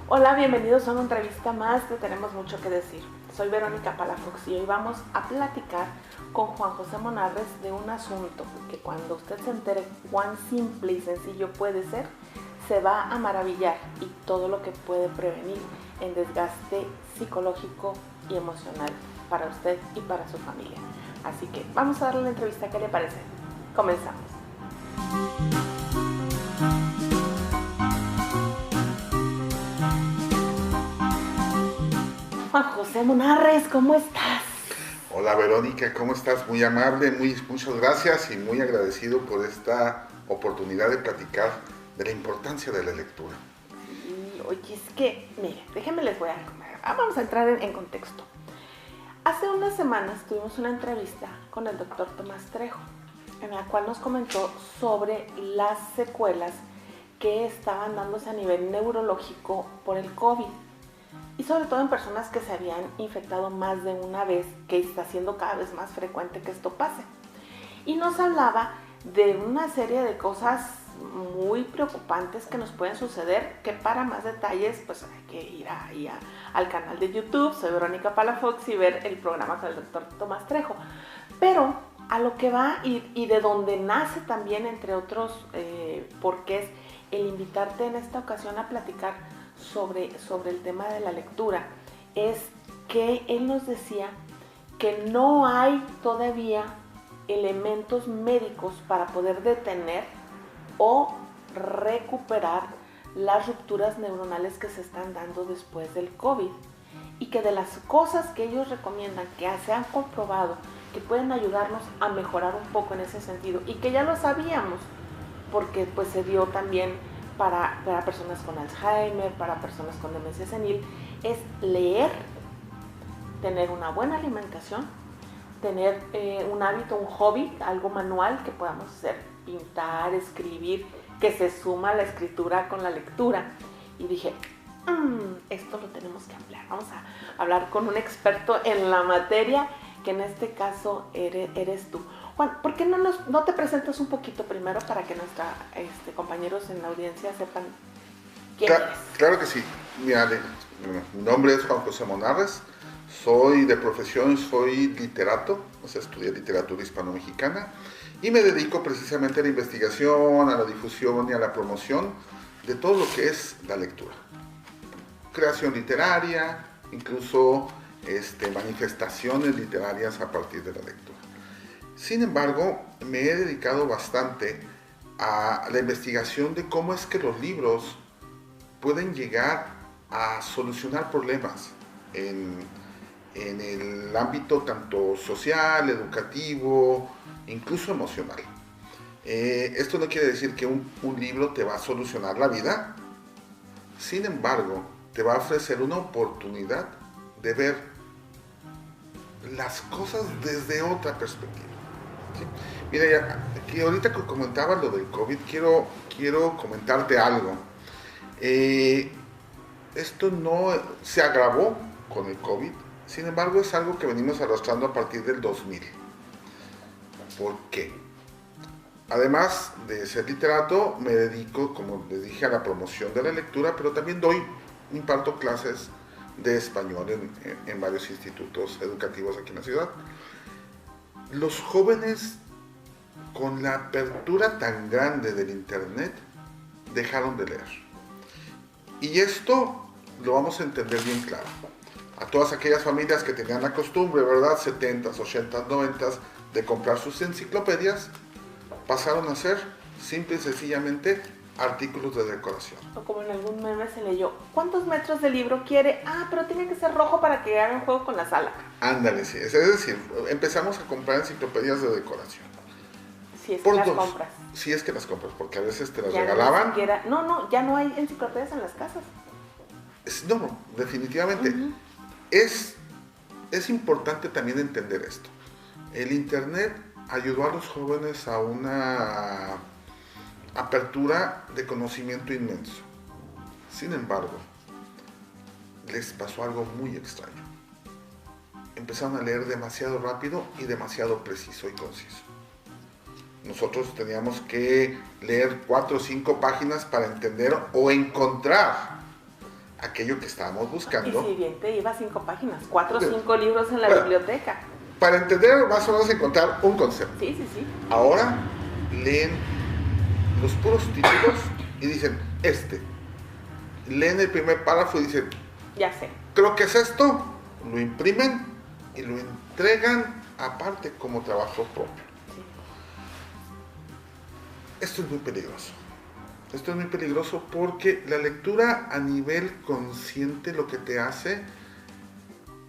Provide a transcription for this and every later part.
Hola, bienvenidos a una entrevista más de Tenemos Mucho que Decir. Soy Verónica Palafox y hoy vamos a platicar con Juan José Monarres de un asunto que cuando usted se entere cuán simple y sencillo puede ser, se va a maravillar y todo lo que puede prevenir en desgaste psicológico y emocional para usted y para su familia. Así que vamos a darle la entrevista, ¿qué le parece? Comenzamos. Juan José Monarres, ¿cómo estás? Hola Verónica, ¿cómo estás? Muy amable, muchas gracias y muy agradecido por esta oportunidad de platicar de la importancia de la lectura. Sí, oye, es que, mire, déjenme les voy a... Vamos a entrar en contexto. Hace unas semanas tuvimos una entrevista con el doctor Tomás Trejo, en la cual nos comentó sobre las secuelas que estaban dándose a nivel neurológico por el COVID. Y sobre todo en personas que se habían infectado más de una vez, que está siendo cada vez más frecuente que esto pase. Y nos hablaba de una serie de cosas muy preocupantes que nos pueden suceder, que para más detalles pues hay que ir al canal de YouTube, soy Verónica Palafox, y ver el programa con el doctor Tomás Trejo. Pero a lo que va y de donde nace también, entre otros porqués, el invitarte en esta ocasión a platicar sobre el tema de la lectura, es que él nos decía que no hay todavía elementos médicos para poder detener o recuperar las rupturas neuronales que se están dando después del COVID, y que de las cosas que ellos recomiendan, que se han comprobado que pueden ayudarnos a mejorar un poco en ese sentido, y que ya lo sabíamos porque pues se dio también para personas con Alzheimer, para personas con demencia senil, es leer, tener una buena alimentación, tener un hábito, un hobby, algo manual que podamos hacer, pintar, escribir, que se suma la escritura con la lectura. Y dije, esto lo tenemos que ampliar. Vamos a hablar con un experto en la materia, que en este caso eres tú. Juan, ¿por qué no te presentas un poquito primero para que nuestros compañeros en la audiencia sepan quién eres? Claro que sí. Mira, mi nombre es Juan José Monarres, soy de profesión, soy literato, o sea, estudié literatura hispano-mexicana y me dedico precisamente a la investigación, a la difusión y a la promoción de todo lo que es la lectura. Creación literaria, incluso manifestaciones literarias a partir de la lectura. Sin embargo, me he dedicado bastante a la investigación de cómo es que los libros pueden llegar a solucionar problemas en el ámbito tanto social, educativo, incluso emocional. Esto no quiere decir que un libro te va a solucionar la vida, sin embargo, te va a ofrecer una oportunidad de ver las cosas desde otra perspectiva. ¿Sí? Mira, que ahorita que comentabas lo del COVID, quiero comentarte algo. Esto no se agravó con el COVID, sin embargo es algo que venimos arrastrando a partir del 2000. ¿Por qué? Además de ser literato, me dedico, como les dije, a la promoción de la lectura, pero también imparto clases de español en varios institutos educativos aquí en la ciudad. Los jóvenes, con la apertura tan grande del internet, dejaron de leer. Y esto lo vamos a entender bien claro. A todas aquellas familias que tenían la costumbre, ¿verdad? 70s, 80s, 90s, de comprar sus enciclopedias, pasaron a ser simple y sencillamente artículos de decoración. O como en algún meme se leyó, ¿cuántos metros de libro quiere? Pero tiene que ser rojo para que hagan juego con la sala. Ándale, sí. Es decir, empezamos a comprar enciclopedias de decoración. Si es que las compras. Si es que las compras, porque a veces te las ya regalaban. Ya no hay enciclopedias en las casas. No, definitivamente. Uh-huh. Es importante también entender esto. El internet ayudó a los jóvenes a una apertura de conocimiento inmenso. Sin embargo, les pasó algo muy extraño. Empezaron a leer demasiado rápido y demasiado preciso y conciso. Nosotros teníamos que leer 4 o 5 páginas para entender o encontrar aquello que estábamos Y buscando. si bien te iba 5 páginas, 4 o Bueno, 5 libros en la bueno. biblioteca. Para entender, más o menos encontrar un concepto. Sí, sí, sí. Ahora leen los puros títulos y dicen, leen el primer párrafo y dicen, Ya sé. creo que es esto, lo imprimen y lo entregan aparte como trabajo propio. Sí. Esto es muy peligroso. Esto es muy peligroso porque la lectura a nivel consciente lo que te hace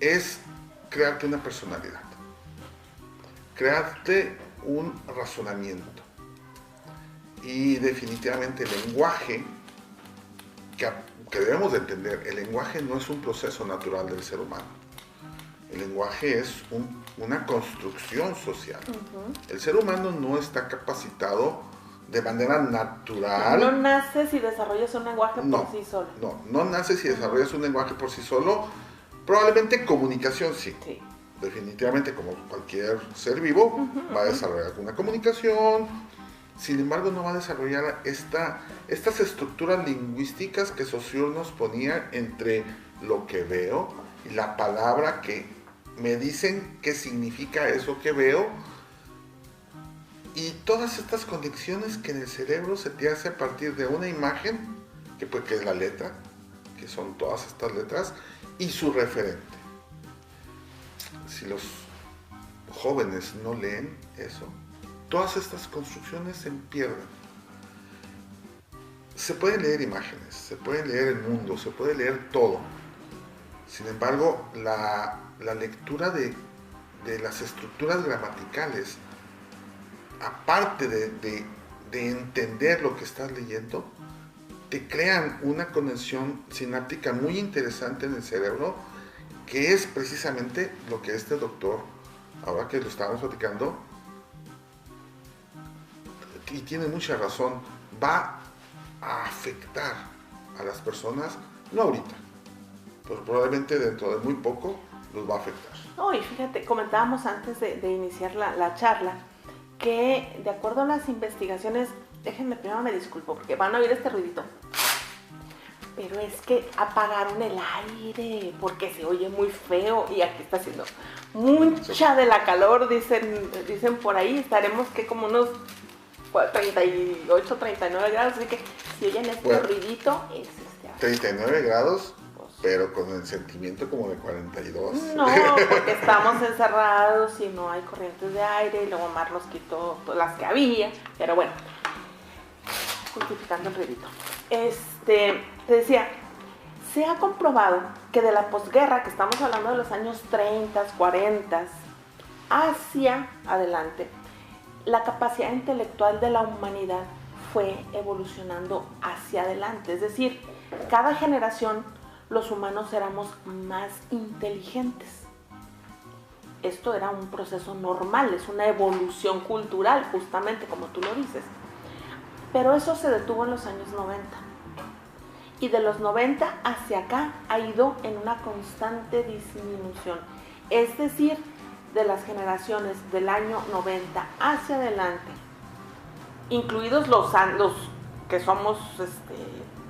es crearte una personalidad, crearte un razonamiento. Y definitivamente el lenguaje, que debemos de entender, el lenguaje no es un proceso natural del ser humano. El lenguaje es una construcción social. El ser humano no está capacitado de manera natural. No naces y desarrollas un lenguaje por sí solo. No naces y desarrollas un lenguaje por sí solo. Probablemente comunicación sí. Sí. Definitivamente, como cualquier ser vivo, va a desarrollar una comunicación. Sin embargo, no va a desarrollar estas estructuras lingüísticas que Saussure nos ponía entre lo que veo y la palabra que me dicen qué significa eso que veo. Y todas estas conexiones que en el cerebro se te hace a partir de una imagen, que es la letra, que son todas estas letras, y su referente. Si los jóvenes no leen eso, todas estas construcciones se pierden. Se pueden leer imágenes, se puede leer el mundo, se puede leer todo. Sin embargo, la lectura de las estructuras gramaticales, aparte de entender lo que estás leyendo, te crean una conexión sináptica muy interesante en el cerebro, que es precisamente lo que este doctor, ahora que lo estábamos platicando, y tiene mucha razón, va a afectar a las personas, no ahorita, pero probablemente dentro de muy poco los va a afectar. No, y fíjate, comentábamos antes de iniciar la charla, que de acuerdo a las investigaciones, déjenme primero me disculpo, porque van a oír este ruidito, pero es que apagaron el aire, porque se oye muy feo, y aquí está haciendo mucha de la calor, dicen por ahí, estaremos que como unos 38, 39 grados, así que si oyen este ruidito, es 39 grados, pero con el sentimiento como de 42. No, porque estamos encerrados y no hay corrientes de aire, y luego Omar los quitó todas las que había, pero bueno, justificando el ruidito. Te decía, se ha comprobado que de la posguerra, que estamos hablando de los años 30, 40, hacia adelante, la capacidad intelectual de la humanidad fue evolucionando hacia adelante. Es decir, cada generación los humanos éramos más inteligentes. Esto era un proceso normal, es una evolución cultural, justamente como tú lo dices. Pero eso se detuvo en los años 90. Y de los 90 hacia acá ha ido en una constante disminución. Es decir, de las generaciones del año 90 hacia adelante, incluidos los que somos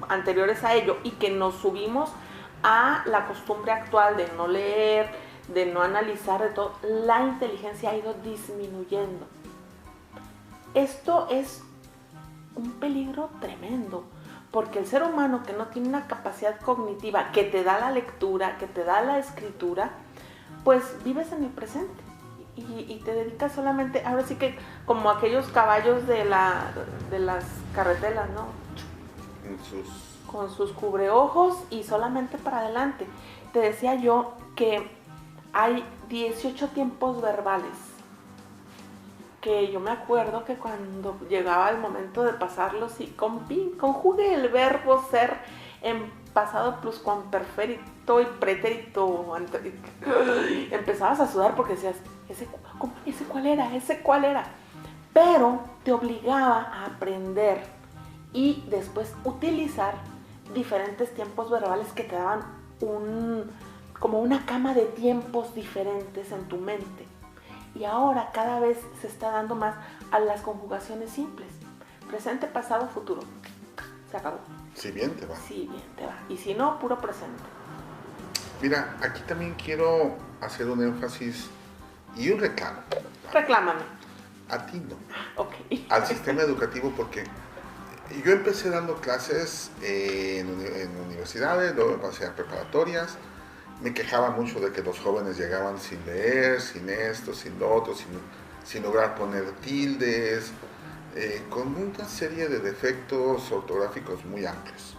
anteriores a ello y que nos subimos a la costumbre actual de no leer, de no analizar, de todo, la inteligencia ha ido disminuyendo. Esto es un peligro tremendo, porque el ser humano que no tiene una capacidad cognitiva que te da la lectura, que te da la escritura, pues vives en el presente y te dedicas solamente, ahora sí que como aquellos caballos de las carretelas, ¿no? Con sus cubreojos y solamente para adelante. Te decía yo que hay 18 tiempos verbales, que yo me acuerdo que cuando llegaba el momento de pasarlos y conjugue el verbo ser en pasado pluscuamperfecto y pretérito, empezabas a sudar porque decías, ¿ese cuál era? Pero te obligaba a aprender y después utilizar diferentes tiempos verbales que te daban como una cama de tiempos diferentes en tu mente. Y ahora cada vez se está dando más a las conjugaciones simples. Presente, pasado, futuro. Se acabó. Si bien te va. Si bien te va. Y si no, puro presente. Mira, aquí también quiero hacer un énfasis y un reclamo. Reclámame. A ti no. Ok. Al sistema educativo, porque yo empecé dando clases en universidades, luego me pasé a preparatorias. Me quejaba mucho de que los jóvenes llegaban sin leer, sin esto, sin lo otro, sin lograr poner tildes, con una serie de defectos ortográficos muy amplios.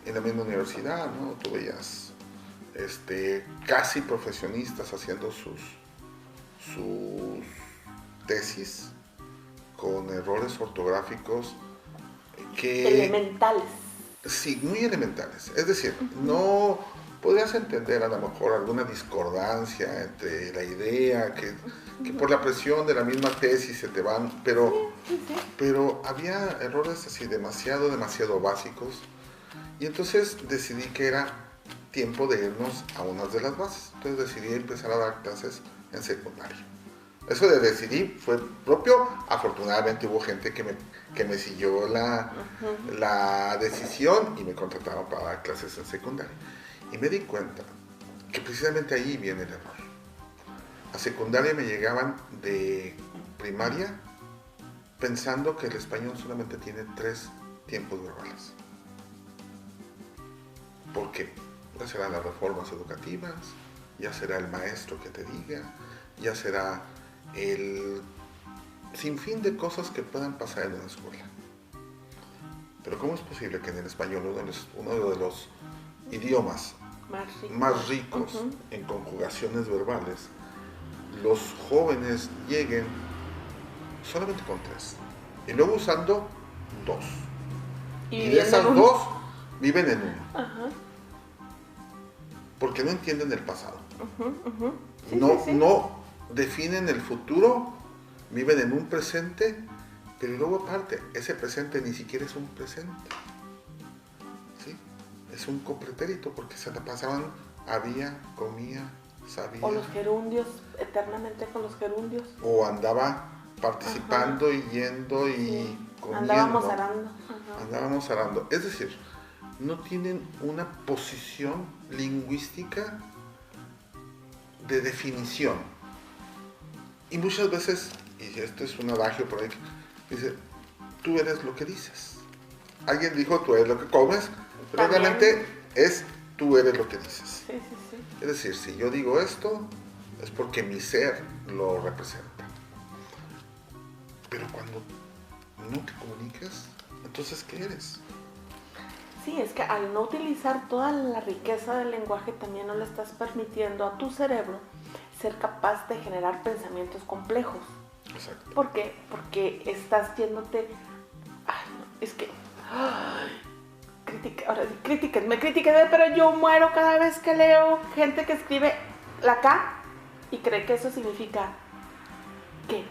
En la misma universidad, ¿no? Tú veías casi profesionistas haciendo sus tesis con errores ortográficos que... Elementales. Sí, muy elementales. Es decir, no podrías entender a lo mejor alguna discordancia entre la idea, que por la presión de la misma tesis se te van, pero había errores así demasiado básicos. Y entonces decidí que era tiempo de irnos a unas de las bases. Entonces decidí empezar a dar clases en secundaria. Eso de decidir fue propio. Afortunadamente hubo gente que me siguió la decisión y me contrataron para dar clases en secundaria. Y me di cuenta que precisamente ahí viene el error. A secundaria me llegaban de primaria pensando que el español solamente tiene 3 tiempos verbales. ¿Por qué? Ya serán las reformas educativas, ya será el maestro que te diga, ya será el sinfín de cosas que puedan pasar en una escuela. Pero ¿cómo es posible que en el español, uno de los idiomas más ricos en conjugaciones verbales, los jóvenes lleguen solamente con 3 y luego usando 2? Y de esas 2 viven en 1. Porque no entienden el pasado. No definen el futuro, viven en un presente, pero luego aparte, ese presente ni siquiera es un presente. ¿Sí? Es un copretérito porque se la pasaban, había, comía, sabía. O los gerundios, eternamente con los gerundios. O andaba participando y yendo y comiendo. Andábamos arando. Es decir, no tienen una posición lingüística de definición. Y muchas veces, y esto es un adagio por ahí, dice, tú eres lo que dices. Alguien dijo, tú eres lo que comes, pero realmente es, tú eres lo que dices. Sí. Es decir, si yo digo esto, es porque mi ser lo representa. Pero cuando no te comunicas, entonces, ¿qué eres? Sí, es que al no utilizar toda la riqueza del lenguaje, también no le estás permitiendo a tu cerebro ser capaz de generar pensamientos complejos. Exacto. ¿Por qué? Porque estás yéndote... Ay, no, es que... Critíquenme, pero yo muero cada vez que leo gente que escribe la K y cree que eso significa ¿qué?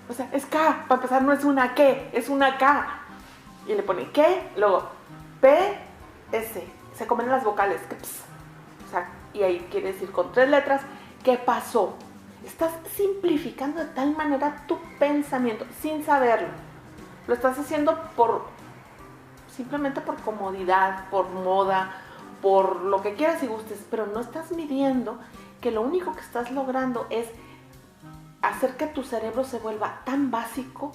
O sea, es K, para empezar no es una ¿qué? Es una K. Y le pone ¿qué? Luego P, S. Se comen las vocales. O sea, y ahí quiere decir con 3 letras, ¿qué pasó? Estás simplificando de tal manera tu pensamiento sin saberlo. Lo estás haciendo simplemente por comodidad, por moda, por lo que quieras y gustes, pero no estás midiendo que lo único que estás logrando es hacer que tu cerebro se vuelva tan básico,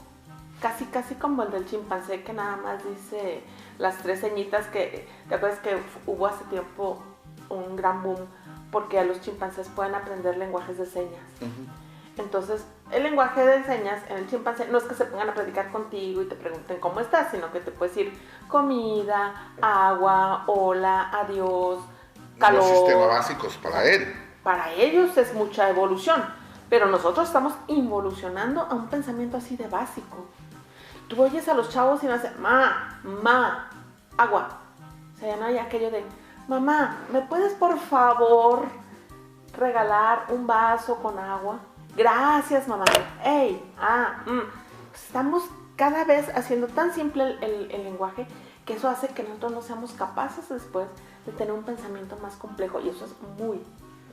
casi como el del chimpancé, que nada más dice las 3 señitas. Que ¿te acuerdas que hubo hace tiempo un gran boom porque los chimpancés pueden aprender lenguajes de señas? Entonces, el lenguaje de señas en el chimpancé no es que se pongan a platicar contigo y te pregunten cómo estás, sino que te puedes decir comida, agua, hola, adiós, calor. Los sistemas básicos para él. Para ellos es mucha evolución, pero nosotros estamos involucionando a un pensamiento así de básico. Tú oyes a los chavos y me hacen ma, agua. O sea, ya no hay aquello de, mamá, ¿me puedes por favor regalar un vaso con agua? Gracias, mamá. Estamos cada vez haciendo tan simple el lenguaje que eso hace que nosotros no seamos capaces después de tener un pensamiento más complejo, y eso es muy,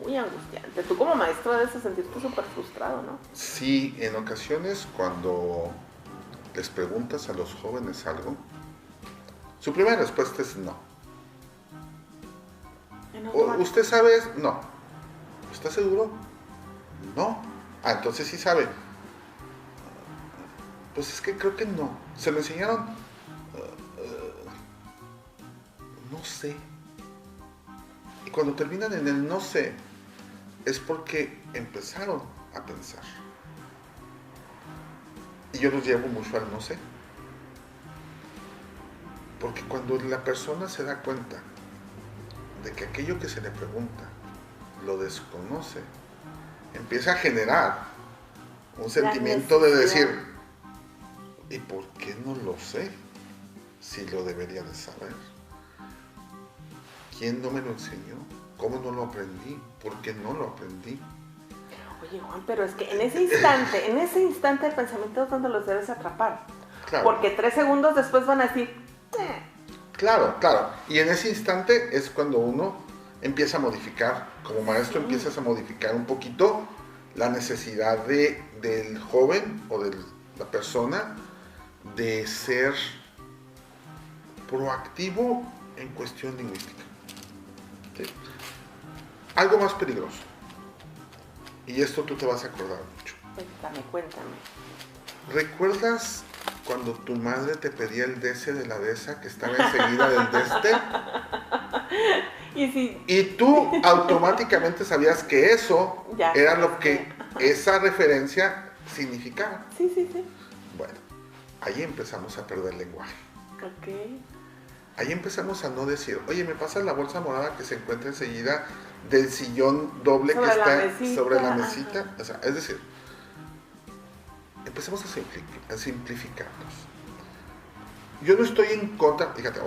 muy angustiante. Tú como maestro debes sentirte súper frustrado, ¿no? Sí, en ocasiones cuando les preguntas a los jóvenes algo, Su primera respuesta es no. ¿Usted sabe? No. ¿Está seguro? No. Ah, entonces sí sabe. Pues es que creo que no. ¿Se lo enseñaron? No sé. Y cuando terminan en el no sé, es porque empezaron a pensar. Y yo los llevo mucho al no sé. Porque cuando la persona se da cuenta de que aquello que se le pregunta lo desconoce, empieza a generar un sentimiento de decir, ¿y por qué no lo sé? Si lo debería de saber. ¿Quién no me lo enseñó? ¿Cómo no lo aprendí? ¿Por qué no lo aprendí? Oye, Juan, pero es que en ese instante el pensamiento es donde los debes atrapar. Claro. Porque 3 segundos después van a decir, Claro. Y en ese instante es cuando uno empieza a modificar, como maestro empiezas a modificar un poquito la necesidad del joven o de la persona de ser proactivo en cuestión lingüística. ¿Sí? Algo más peligroso, y esto tú te vas a acordar mucho. Cuéntame. ¿Recuerdas cuando tu madre te pedía el dese de la desa que estaba enseguida del deste? Y tú automáticamente sabías que eso era lo que esa referencia significaba. Sí. Bueno, ahí empezamos a perder lenguaje. Ok. Ahí empezamos a no decir, oye, ¿me pasas la bolsa morada que se encuentra enseguida del sillón doble que está sobre la mesita? O sea, es decir, empezamos a simplificarnos. Yo no estoy en contra, fíjate,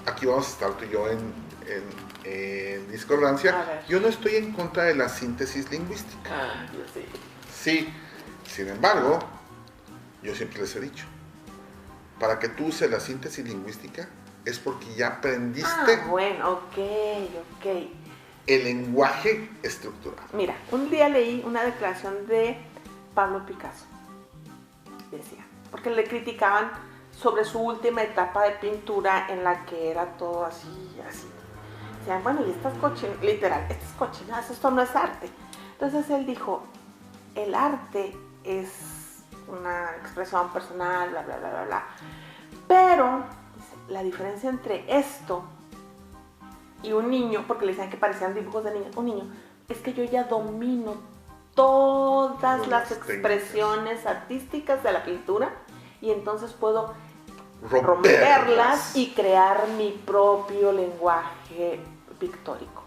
aquí vamos a estar tú y yo en discordancia. Yo no estoy en contra de la síntesis lingüística. Yo sí. Sí, sin embargo, yo siempre les he dicho, para que tú uses la síntesis lingüística es porque ya aprendiste bueno, ok. el lenguaje estructural. Mira, un día leí una declaración de Pablo Picasso. Decía, porque le criticaban sobre su última etapa de pintura en la que era todo así. Decían, bueno, y estas cochinadas, literal, estas cochinadas, esto no es arte. Entonces él dijo, el arte es una expresión personal, bla, bla, bla, bla, bla. Pero la diferencia entre esto y un niño, porque le decían que parecían dibujos de niños, un niño, es que yo ya domino todas las expresiones artísticas de la pintura y entonces puedo romperlas y crear mi propio lenguaje pictórico.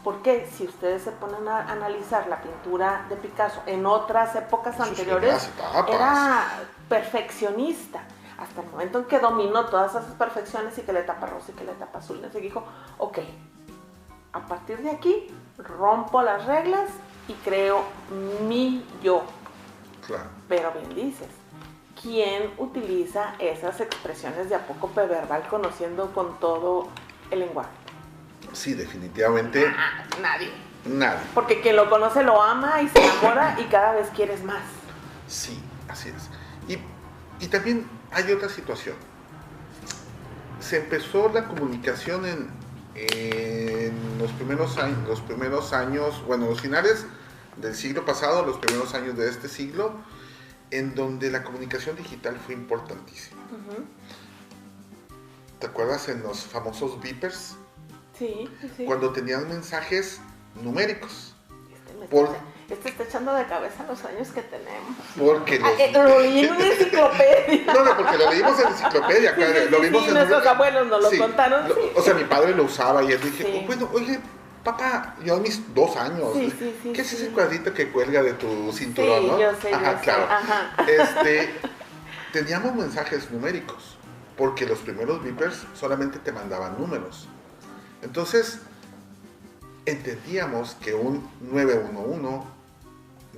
Porque si ustedes se ponen a analizar la pintura de Picasso en otras épocas anteriores, era perfeccionista. Hasta el momento en que dominó todas esas perfecciones y que le tapa rosa y que le tapa azul, y dijo, ok, a partir de aquí rompo las reglas y creo mi yo. Claro. Pero bien dices, ¿quién utiliza esas expresiones de apócope verbal conociendo con todo el lenguaje? Sí, definitivamente. Nadie. Porque quien lo conoce lo ama y se enamora y cada vez quieres más. Sí, así es. Y también hay otra situación. Se empezó la comunicación en los primeros años, bueno, los finales del siglo pasado, los primeros años de este siglo, en donde la comunicación digital fue importantísima. Uh-huh. ¿Te acuerdas en los famosos beepers? Sí. Cuando tenían mensajes numéricos. Este está echando de cabeza los años que tenemos. Porque lo leí en una enciclopedia. No, porque lo leímos en enciclopedia. Lo vimos en nuestros abuelos nos lo contaron. O sea, mi padre lo usaba y él dije, bueno, oye, papá, yo a mis 2 años, ¿qué es ese cuadrito que cuelga de tu cinturón, no? Yo sé. Claro. Ajá. Teníamos mensajes numéricos, porque los primeros beepers solamente te mandaban números. Entonces, entendíamos que un 911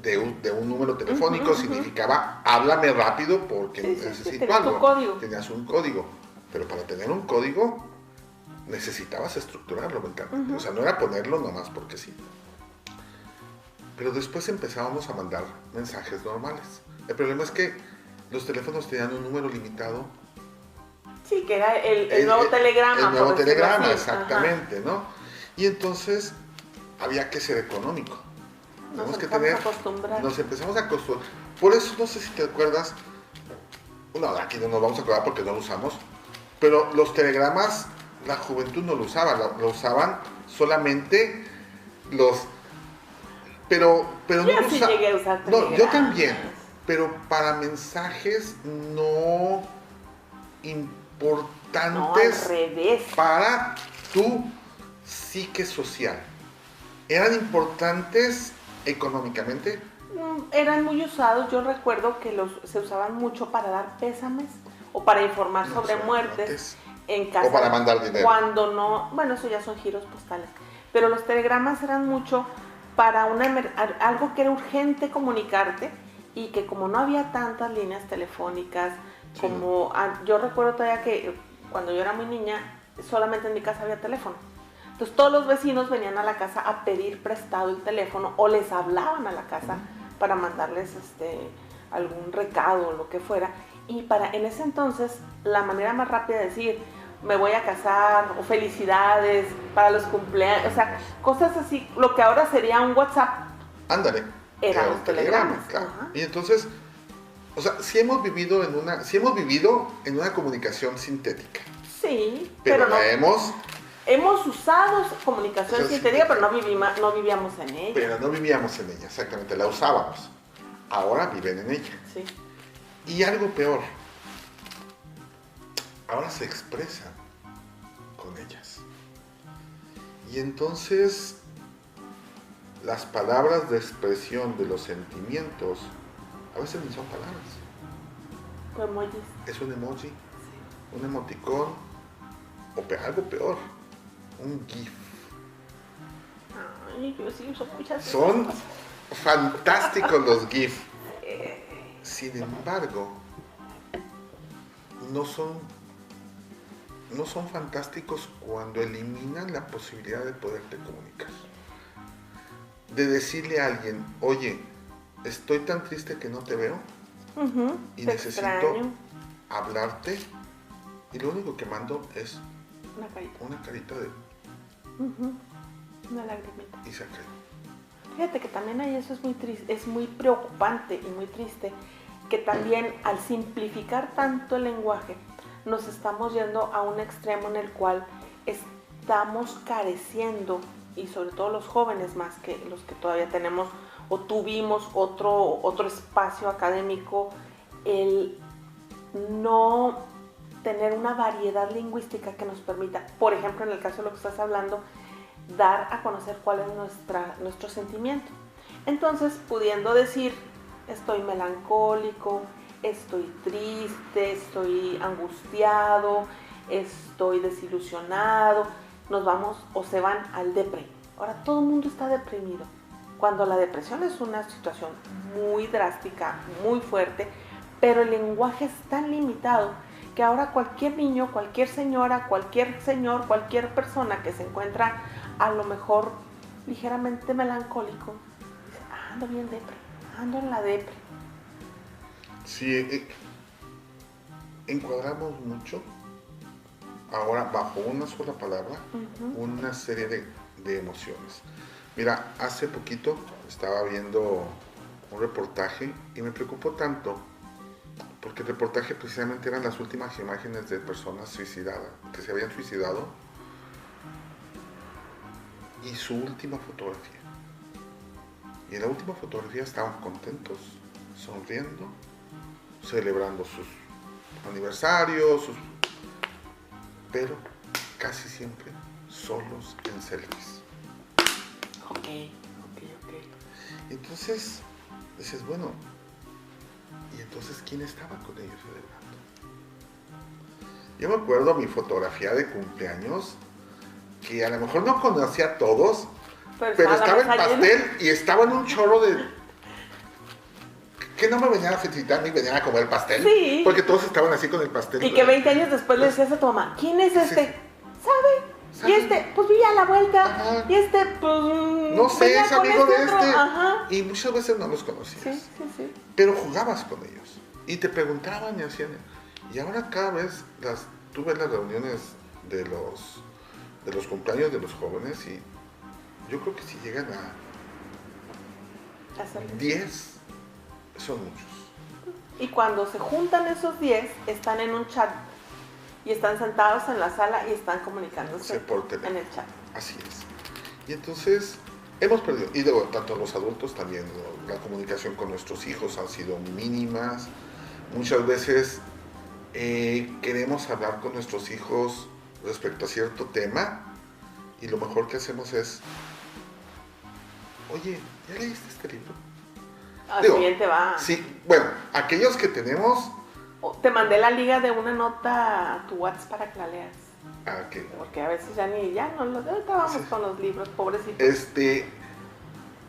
de un número telefónico significaba háblame rápido porque necesito algo. Tenías un código, pero para tener un código necesitabas estructurarlo mentalmente. O sea, no era ponerlo nomás porque sí. Pero después empezábamos a mandar mensajes normales. El problema es que los teléfonos tenían un número limitado Sí, que era el nuevo telegrama. El nuevo por decirlo telegrama, así. exactamente, ¿no? Y entonces había que ser económico. Nos empezamos a acostumbrar. Nos empezamos a acostumbrar. Por eso, no sé si te acuerdas, no, aquí no nos vamos a acordar porque no lo usamos, pero los telegramas, la juventud no lo usaba, lo usaban solamente los... Pero Yo no sí usa- llegué a usar No, telegramas. yo también, pero para mensajes no No, al importantes revés. para tu psique social. ¿Eran importantes económicamente? Eran muy usados. Yo recuerdo que se usaban mucho para dar pésames o para informar No, sobre sobre muertes muertes. en casa. O para mandar dinero. Cuando no, bueno, eso ya son giros postales. Pero los telegramas eran mucho para algo que era urgente comunicarte y que como no había tantas líneas telefónicas, Sí. como yo recuerdo todavía que cuando yo era muy niña, solamente en mi casa había teléfono. Entonces todos los vecinos venían a la casa a pedir prestado el teléfono o les hablaban a la casa para mandarles algún recado o lo que fuera. Y en ese entonces la manera más rápida de decir me voy a casar o felicidades para los cumpleaños, o sea, cosas así, lo que ahora sería un WhatsApp. Ándale. Eran Era los un telegrama, telegramas, claro. ajá. Y entonces, o sea, sí hemos vivido en una comunicación sintética, Sí, pero no. la Hemos usado comunicación Eso sí. sintética, pero no vivíamos en ella. pero no vivíamos en ella, exactamente, la usábamos. Ahora viven en ella. Sí. Y algo peor, ahora se expresan con ellas. Y entonces las palabras de expresión de los sentimientos a veces ni son palabras. Emojis. Es un emoji, Sí. un emoticón o algo peor, un GIF. Ay, yo sí uso muchas Son cosas. fantásticos los GIF. Sin embargo, no son fantásticos cuando eliminan la posibilidad de poderte comunicar. De decirle a alguien, oye, estoy tan triste que no te veo Ujú, y te necesito extraño. hablarte y lo único que mando es Una carita. una carita de Ujú, una lagrimita. y se acabó. Fíjate que también ahí eso es muy triste, es muy preocupante y muy triste, que también al simplificar tanto el lenguaje, nos estamos yendo a un extremo en el cual estamos careciendo, y sobre todo los jóvenes más que los que todavía tenemos o tuvimos otro espacio académico, el no tener una variedad lingüística que nos permita, por ejemplo, en el caso de lo que estás hablando, dar a conocer cuál es nuestro sentimiento. Entonces, pudiendo decir, estoy melancólico, estoy triste, estoy angustiado, estoy desilusionado, nos vamos o se van al depre. Ahora todo el mundo está deprimido, cuando la depresión es una situación muy drástica, muy fuerte, pero el lenguaje es tan limitado que ahora cualquier niño, cualquier señora, cualquier señor, cualquier persona que se encuentra a lo mejor ligeramente melancólico, dice, ando bien depre, ando en la depre. Sí, encuadramos mucho ahora bajo una sola palabra una serie de emociones. Mira, hace poquito estaba viendo un reportaje y me preocupó tanto porque el reportaje precisamente eran las últimas imágenes de personas suicidadas, que se habían suicidado, y su última fotografía. Y en la última fotografía estaban contentos, sonriendo, celebrando sus aniversarios, pero casi siempre solos en selfies. Ok. Entonces dices, bueno, ¿y entonces quién estaba con ellos celebrando? Yo me acuerdo mi fotografía de cumpleaños, que a lo mejor no conocía a todos, pero estaba en pastel y estaba en un chorro de... que no me venían a felicitar ni venían a comer pastel, Sí. porque todos estaban así con el pastel. Y que 20 años después le decías a tu mamá, ¿quién es este? Sí. ¿Sabe? ¿Sabe? Y este, pues vivía a la vuelta. Ajá. Y este, pues... No sé, venía es con amigo de otro. este. Ajá. Y muchas veces no los conocías. Sí. Pero jugabas con ellos. Y te preguntaban y hacían. Y ahora cada vez tú ves las reuniones de los cumpleaños de los jóvenes y yo creo que si llegan a 10, son muchos. Y cuando se juntan esos 10, están en un chat y están sentados en la sala y están comunicándose en el chat. Así es. Y entonces hemos perdido, y luego tanto los adultos también, ¿no? La comunicación con nuestros hijos han sido mínimas. Muchas veces queremos hablar con nuestros hijos respecto a cierto tema y lo mejor que hacemos es, oye, ¿ya leíste este libro? Siguiente va. Sí, bueno, aquellos que tenemos... Te mandé la liga de una nota a tu WhatsApp para que la leas. ¿Qué? Porque a veces ahorita vamos con los libros, pobrecitos.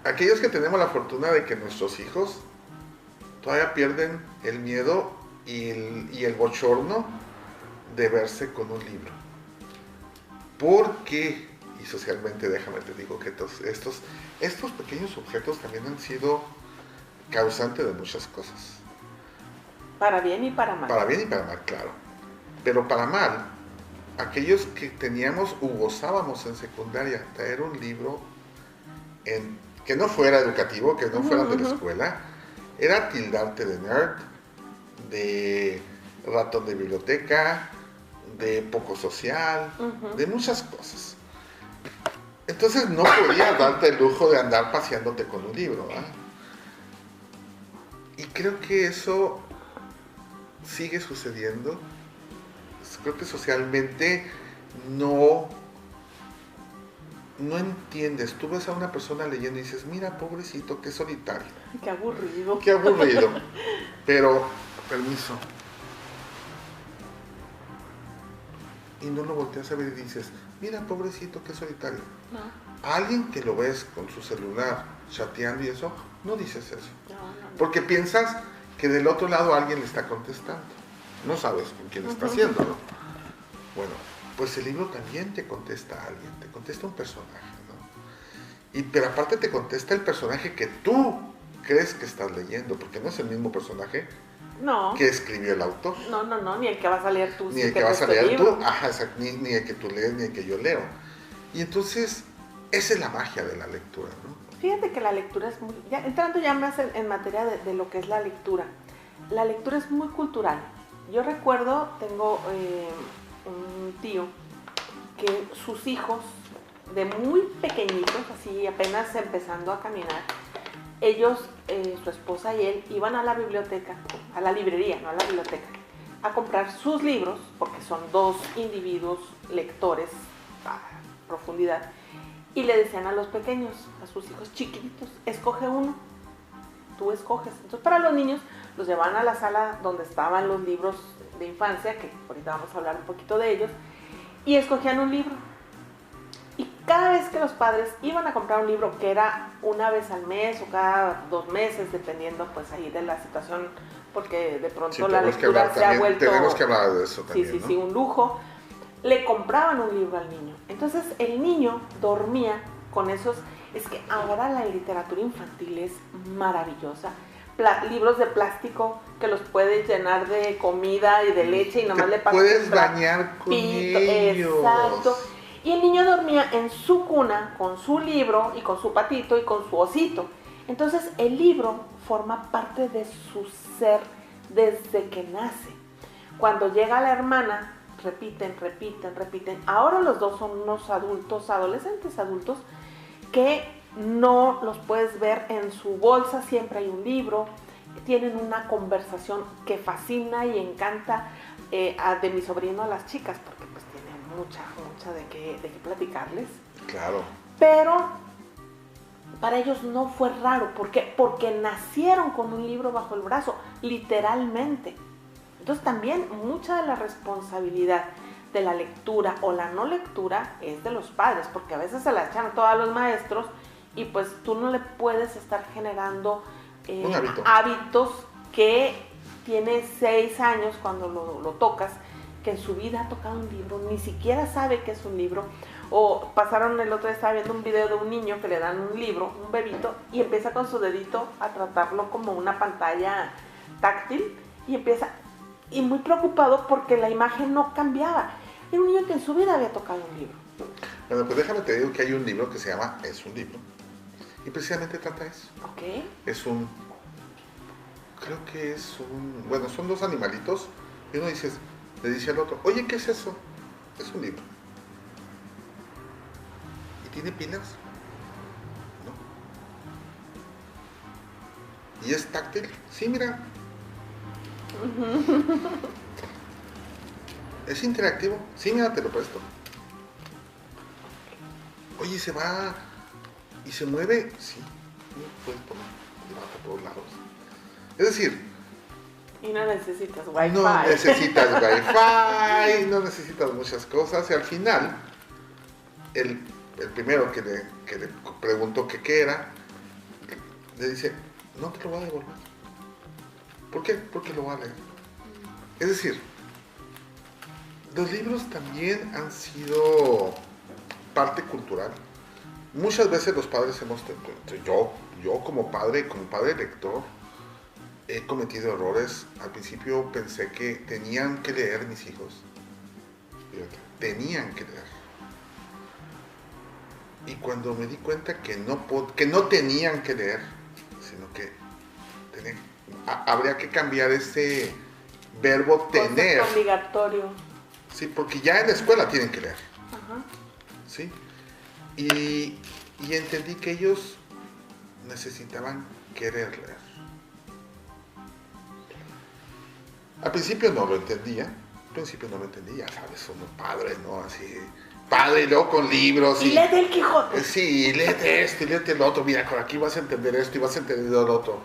Aquellos que tenemos la fortuna de que nuestros hijos todavía pierden el miedo y el bochorno de verse con un libro. Porque, y socialmente déjame te digo que estos pequeños objetos también han sido causante de muchas cosas. Para bien y para mal. Para bien y para mal, claro. Pero para mal, aquellos que teníamos o gozábamos en secundaria, traer un libro que no fuera educativo, que no fuera de la escuela, era tildarte de nerd, de ratón de biblioteca, de poco social, de muchas cosas. Entonces no podías darte el lujo de andar paseándote con un libro, ¿verdad? Y creo que eso sigue sucediendo. Creo que socialmente no entiendes. Tú ves a una persona leyendo y dices, mira, pobrecito, qué solitario. Qué aburrido. Qué aburrido. Pero, permiso. Y no lo volteas a ver y dices, mira, pobrecito, qué solitario. No. A alguien que lo ves con su celular chateando y eso, no dices eso. No. Porque piensas que del otro lado alguien le está contestando. No sabes con quién está haciendo, ¿no? Bueno, pues el libro también te contesta a alguien, te contesta un personaje, ¿no? Pero aparte te contesta el personaje que tú crees que estás leyendo, porque no es el mismo personaje que escribió el autor. No, ni el que vas a leer tú. Ni el que vas a leer tú, ni el que tú lees, ni el que yo leo. Y entonces, esa es la magia de la lectura, ¿no? Fíjate que la lectura es muy... entrando ya más en materia de lo que es la lectura es muy cultural. Yo recuerdo, tengo un tío que sus hijos, de muy pequeñitos, así apenas empezando a caminar, ellos, su esposa y él, iban a la biblioteca, a la librería, no a la biblioteca, a comprar sus libros, porque son dos individuos lectores a profundidad, y le decían a los pequeños, a sus hijos chiquititos, escoge uno, tú escoges. Entonces para los niños los llevaban a la sala donde estaban los libros de infancia, que ahorita vamos a hablar un poquito de ellos, y escogían un libro. Y cada vez que los padres iban a comprar un libro, que era una vez al mes o cada 2 meses, dependiendo pues ahí de la situación, porque de pronto la lectura se ha vuelto... Tenemos que hablar de eso también, Sí, un lujo. Le compraban un libro al niño. Entonces el niño dormía con esos... Es que ahora la literatura infantil es maravillosa. Libros de plástico que los puedes llenar de comida y de leche y nomás le pasas puedes bañar con ellos. Exacto. Y el niño dormía en su cuna con su libro y con su patito y con su osito. Entonces el libro forma parte de su ser desde que nace. Cuando llega la hermana, repiten. Ahora los dos son unos adultos, adolescentes adultos, que no los puedes ver en su bolsa, siempre hay un libro, tienen una conversación que fascina y encanta de mi sobrino a las chicas, porque pues tienen mucha de qué platicarles. Claro. Pero para ellos no fue raro, porque nacieron con un libro bajo el brazo, literalmente. Entonces también mucha de la responsabilidad de la lectura o la no lectura es de los padres, porque a veces se la echan a todos los maestros y pues tú no le puedes estar generando hábitos que tiene 6 años cuando lo tocas, que en su vida ha tocado un libro, ni siquiera sabe que es un libro. O pasaron el otro día, estaba viendo un video de un niño que le dan un libro, un bebito, y empieza con su dedito a tratarlo como una pantalla táctil y empieza... y muy preocupado porque la imagen no cambiaba. Era un niño que en su vida había tocado un libro. Bueno, pues déjame te digo que hay un libro que se llama Es un libro. Y precisamente trata eso. Ok. Creo que bueno, son dos animalitos. Y uno le dice al otro, oye, ¿qué es eso? Es un libro. ¿Y tiene pilas? No. ¿Y es táctil? Sí, mira. ¿Es interactivo? Sí, mira, te lo presto. Oye, ¿se va y se mueve? Sí. Puedes poner a todos lados. Es decir, y no necesitas Wi-Fi. No necesitas Wi-Fi, no necesitas muchas cosas. Y al final, el primero que le preguntó que qué era, le dice, no te lo voy a devolver. ¿Por qué? Porque lo va a leer. Es decir, los libros también han sido parte cultural. Muchas veces los padres yo como padre lector, he cometido errores. Al principio pensé que tenían que leer mis hijos. Fíjate, tenían que leer. Y cuando me di cuenta que no tenían que leer, sino que habría que cambiar ese verbo tener. Es obligatorio. Sí, porque ya en la escuela tienen que leer. Ajá. ¿Sí? Y entendí que ellos necesitaban querer leer. Al principio no lo entendía, sabes, uno padre, ¿no? Así, padre y luego con libros. Y léete el Quijote. Sí, léete esto y léete el otro, mira, por aquí vas a entender esto y vas a entender el otro.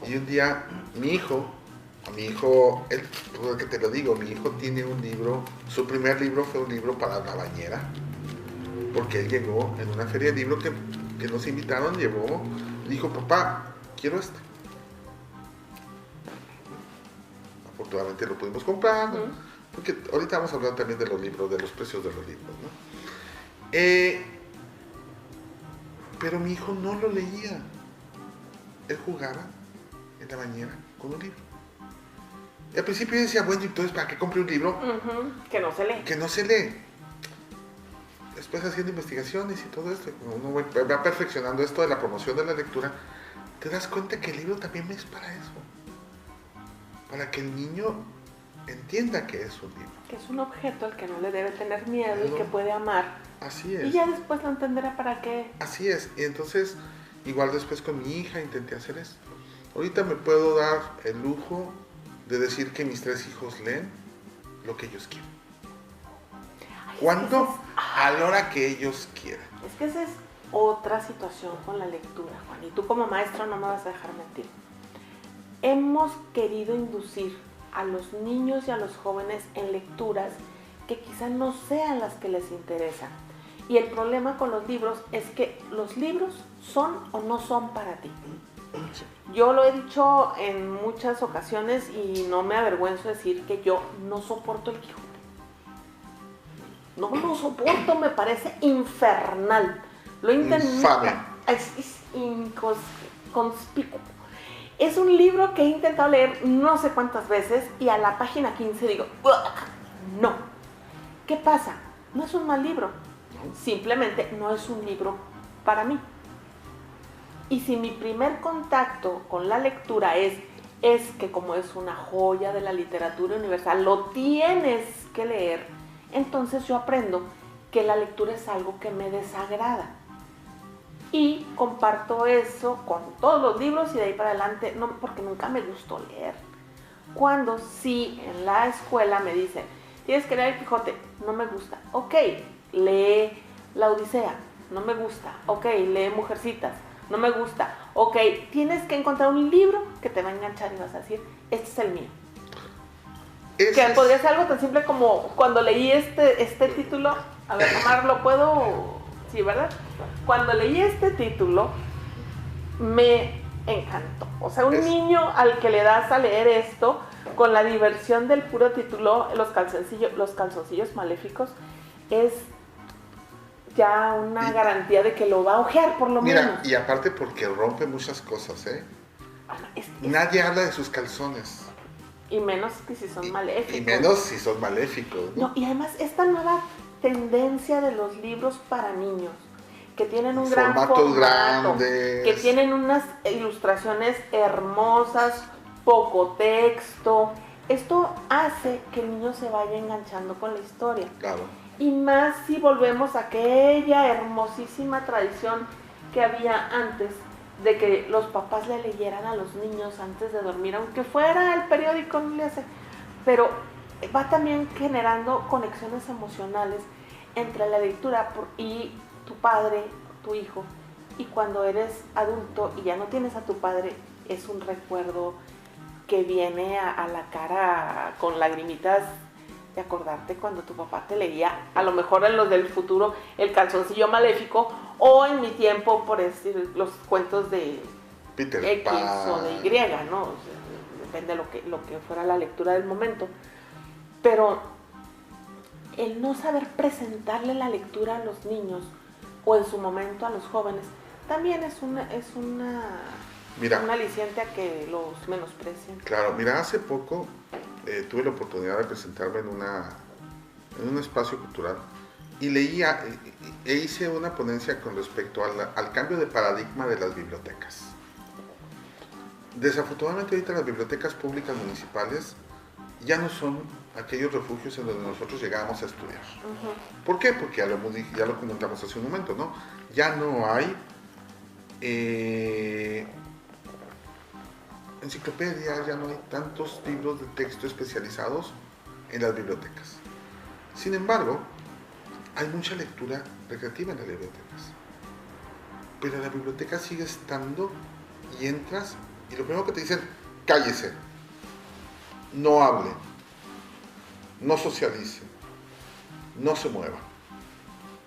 Y un día, mi hijo, que te lo digo, mi hijo tiene un libro, su primer libro fue un libro para la bañera, porque él llegó en una feria de libros que nos invitaron, dijo, papá, quiero este. Afortunadamente lo pudimos comprar, ¿no? Porque ahorita vamos a hablar también de los libros, de los precios de los libros, ¿no? Pero mi hijo no lo leía. Él jugaba en la bañera con un libro. Y al principio yo decía, bueno, entonces, ¿para qué compré un libro? Que no se lee. Que no se lee. Después haciendo investigaciones y todo esto, uno va perfeccionando esto de la promoción de la lectura, te das cuenta que el libro también es para eso. Para que el niño entienda que es un libro. Que es un objeto al que no le debe tener miedo y que puede amar. Así es. Y ya después lo entenderá para qué. Así es. Y entonces, igual después con mi hija intenté hacer esto. Ahorita me puedo dar el lujo de decir que mis 3 hijos leen lo que ellos quieren. ¿Cuándo? A la hora que ellos quieran. Es que esa es otra situación con la lectura, Juan. Y tú como maestro no me vas a dejar mentir. Hemos querido inducir a los niños y a los jóvenes en lecturas que quizás no sean las que les interesan. Y el problema con los libros es que los libros son o no son para ti. Yo lo he dicho en muchas ocasiones y no me avergüenzo decir que yo no soporto el Quijote. No lo soporto, me parece infernal. Lo intento. Es inconspicuo. Es un libro que he intentado leer no sé cuántas veces y a la página 15 digo, no. ¿Qué pasa? No es un mal libro. Simplemente no es un libro para mí. Y si mi primer contacto con la lectura es que como es una joya de la literatura universal, lo tienes que leer, entonces yo aprendo que la lectura es algo que me desagrada. Y comparto eso con todos los libros y de ahí para adelante, no, porque nunca me gustó leer. Cuando sí en la escuela me dicen, tienes que leer el Quijote, no me gusta. Ok, lee La Odisea, no me gusta. Ok, lee Mujercitas, no me gusta. Ok, tienes que encontrar un libro que te va a enganchar y vas a decir, este es el mío. Que podría ser algo tan simple como cuando leí este título, a ver, Omar, ¿lo puedo...? Sí, ¿verdad? Cuando leí este título, me encantó. O sea, un niño al que le das a leer esto, con la diversión del puro título, los calzoncillos maléficos, es ya una garantía de que lo va a ojear, por lo menos. Mira, y aparte porque rompe muchas cosas, ¿eh? Nadie habla de sus calzones. Y menos que si son maléficos. Y menos si son maléficos, ¿no? No, y además esta nueva tendencia de los libros para niños, que tienen un gran formato, grandes, que tienen unas ilustraciones hermosas, poco texto. Esto hace que el niño se vaya enganchando con la historia. Claro. Y más si volvemos a aquella hermosísima tradición que había antes de que los papás le leyeran a los niños antes de dormir, aunque fuera el periódico, no le hace. Pero va también generando conexiones emocionales entre la lectura y tu padre, tu hijo. Y cuando eres adulto y ya no tienes a tu padre, es un recuerdo que viene a la cara con lagrimitas de acordarte cuando tu papá te leía, a lo mejor en los del futuro, El calzoncillo maléfico, o en mi tiempo, por decir, los cuentos de Peter X Pan. o de Y, ¿no? O sea, depende de lo que fuera la lectura del momento. Pero el no saber presentarle la lectura a los niños, o en su momento a los jóvenes, también es un aliciente a que los menosprecien. Claro, mira, hace poco tuve la oportunidad de presentarme en un espacio cultural y leía e hice una ponencia con respecto al cambio de paradigma de las bibliotecas. Desafortunadamente ahorita las bibliotecas públicas municipales ya no son aquellos refugios en donde nosotros llegábamos a estudiar. Uh-huh. ¿Por qué? Porque ya lo comentamos hace un momento, ¿no? Ya no hay enciclopedias, ya no hay tantos libros de texto especializados en las bibliotecas. Sin embargo, hay mucha lectura recreativa en las bibliotecas. Pero la biblioteca sigue estando y entras y lo primero que te dicen, cállese, no hable, no socialice, no se mueva.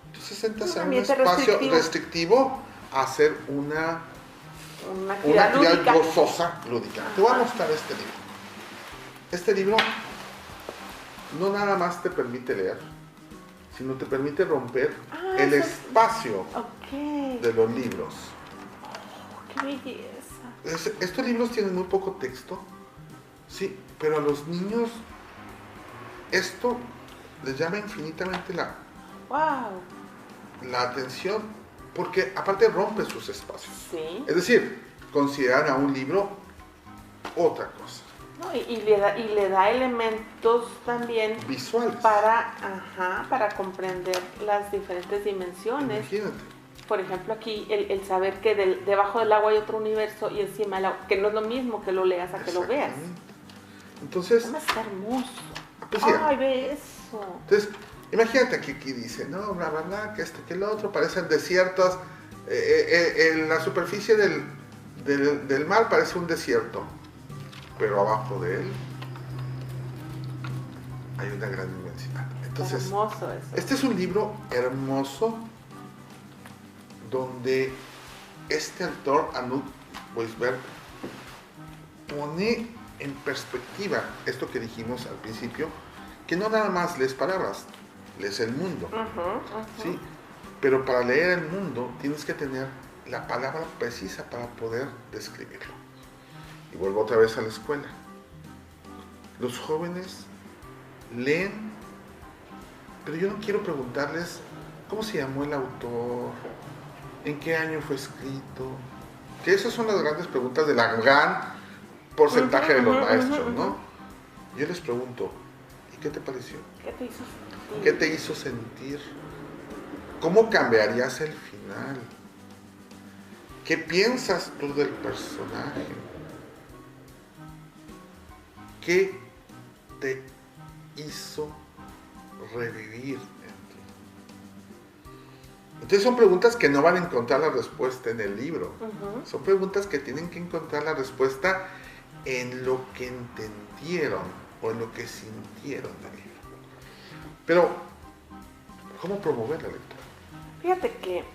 Entonces entras en un espacio restrictivo a hacer una actividad gozosa, lúdica. Te voy a mostrar este libro. Este libro no nada más te permite leer, sino te permite romper el espacio de los libros. Oh, ¡qué belleza! Estos libros tienen muy poco texto, sí, pero a los niños esto les llama infinitamente la atención, porque aparte rompe sus espacios. Sí. Es decir, consideran a un libro otra cosa. No, y le da elementos también visuales para comprender las diferentes dimensiones. Imagínate. Por ejemplo, aquí el saber que debajo del agua hay otro universo y encima del agua, que no es lo mismo que lo leas a que lo veas. Entonces, está hermoso. Pues, ay, ve eso. Entonces, imagínate que aquí dice, no, bla, bla, bla, que que el otro, parecen desiertos. En la superficie del mar parece un desierto, pero abajo de él hay una gran inmensidad. Entonces, hermoso eso. Este es un libro hermoso donde este autor, Anouk Boisberg, pone en perspectiva esto que dijimos al principio, que no nada más lees palabras, lees el mundo. ¿Sí? Pero para leer el mundo tienes que tener la palabra precisa para poder describirlo. Y vuelvo otra vez a la escuela. Los jóvenes leen, pero yo no quiero preguntarles cómo se llamó el autor, en qué año fue escrito, que esas son las grandes preguntas de la gran porcentaje de los maestros, ¿no? Yo les pregunto, ¿y qué te pareció? ¿Qué te hizo sentir? ¿Qué te hizo sentir? ¿Cómo cambiarías el final? ¿Qué piensas tú del personaje? ¿Qué te hizo revivir en ti? Entonces son preguntas que no van a encontrar la respuesta en el libro. Son preguntas que tienen que encontrar la respuesta en lo que entendieron o en lo que sintieron del libro. Pero, ¿cómo promover la lectura? Fíjate que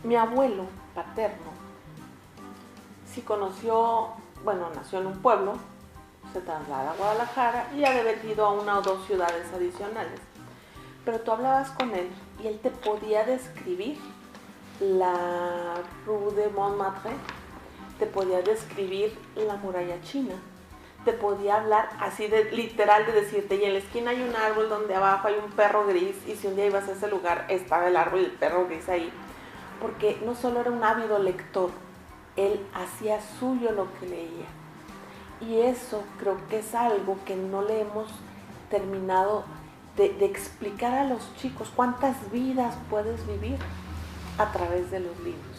mi abuelo paterno sí conoció, nació en un pueblo, se traslada a Guadalajara y ha de haber ido a una o dos ciudades adicionales. Pero tú hablabas con él y él te podía describir la Rue de Montmartre te podía describir la muralla china, te podía hablar así de literal, de decirte, y en la esquina hay un árbol donde abajo hay un perro gris, y si un día ibas a ese lugar estaba el árbol y el perro gris ahí, porque no solo era un ávido lector, él hacía suyo lo que leía. Y eso creo que es algo que no le hemos terminado de explicar a los chicos, cuántas vidas puedes vivir a través de los libros.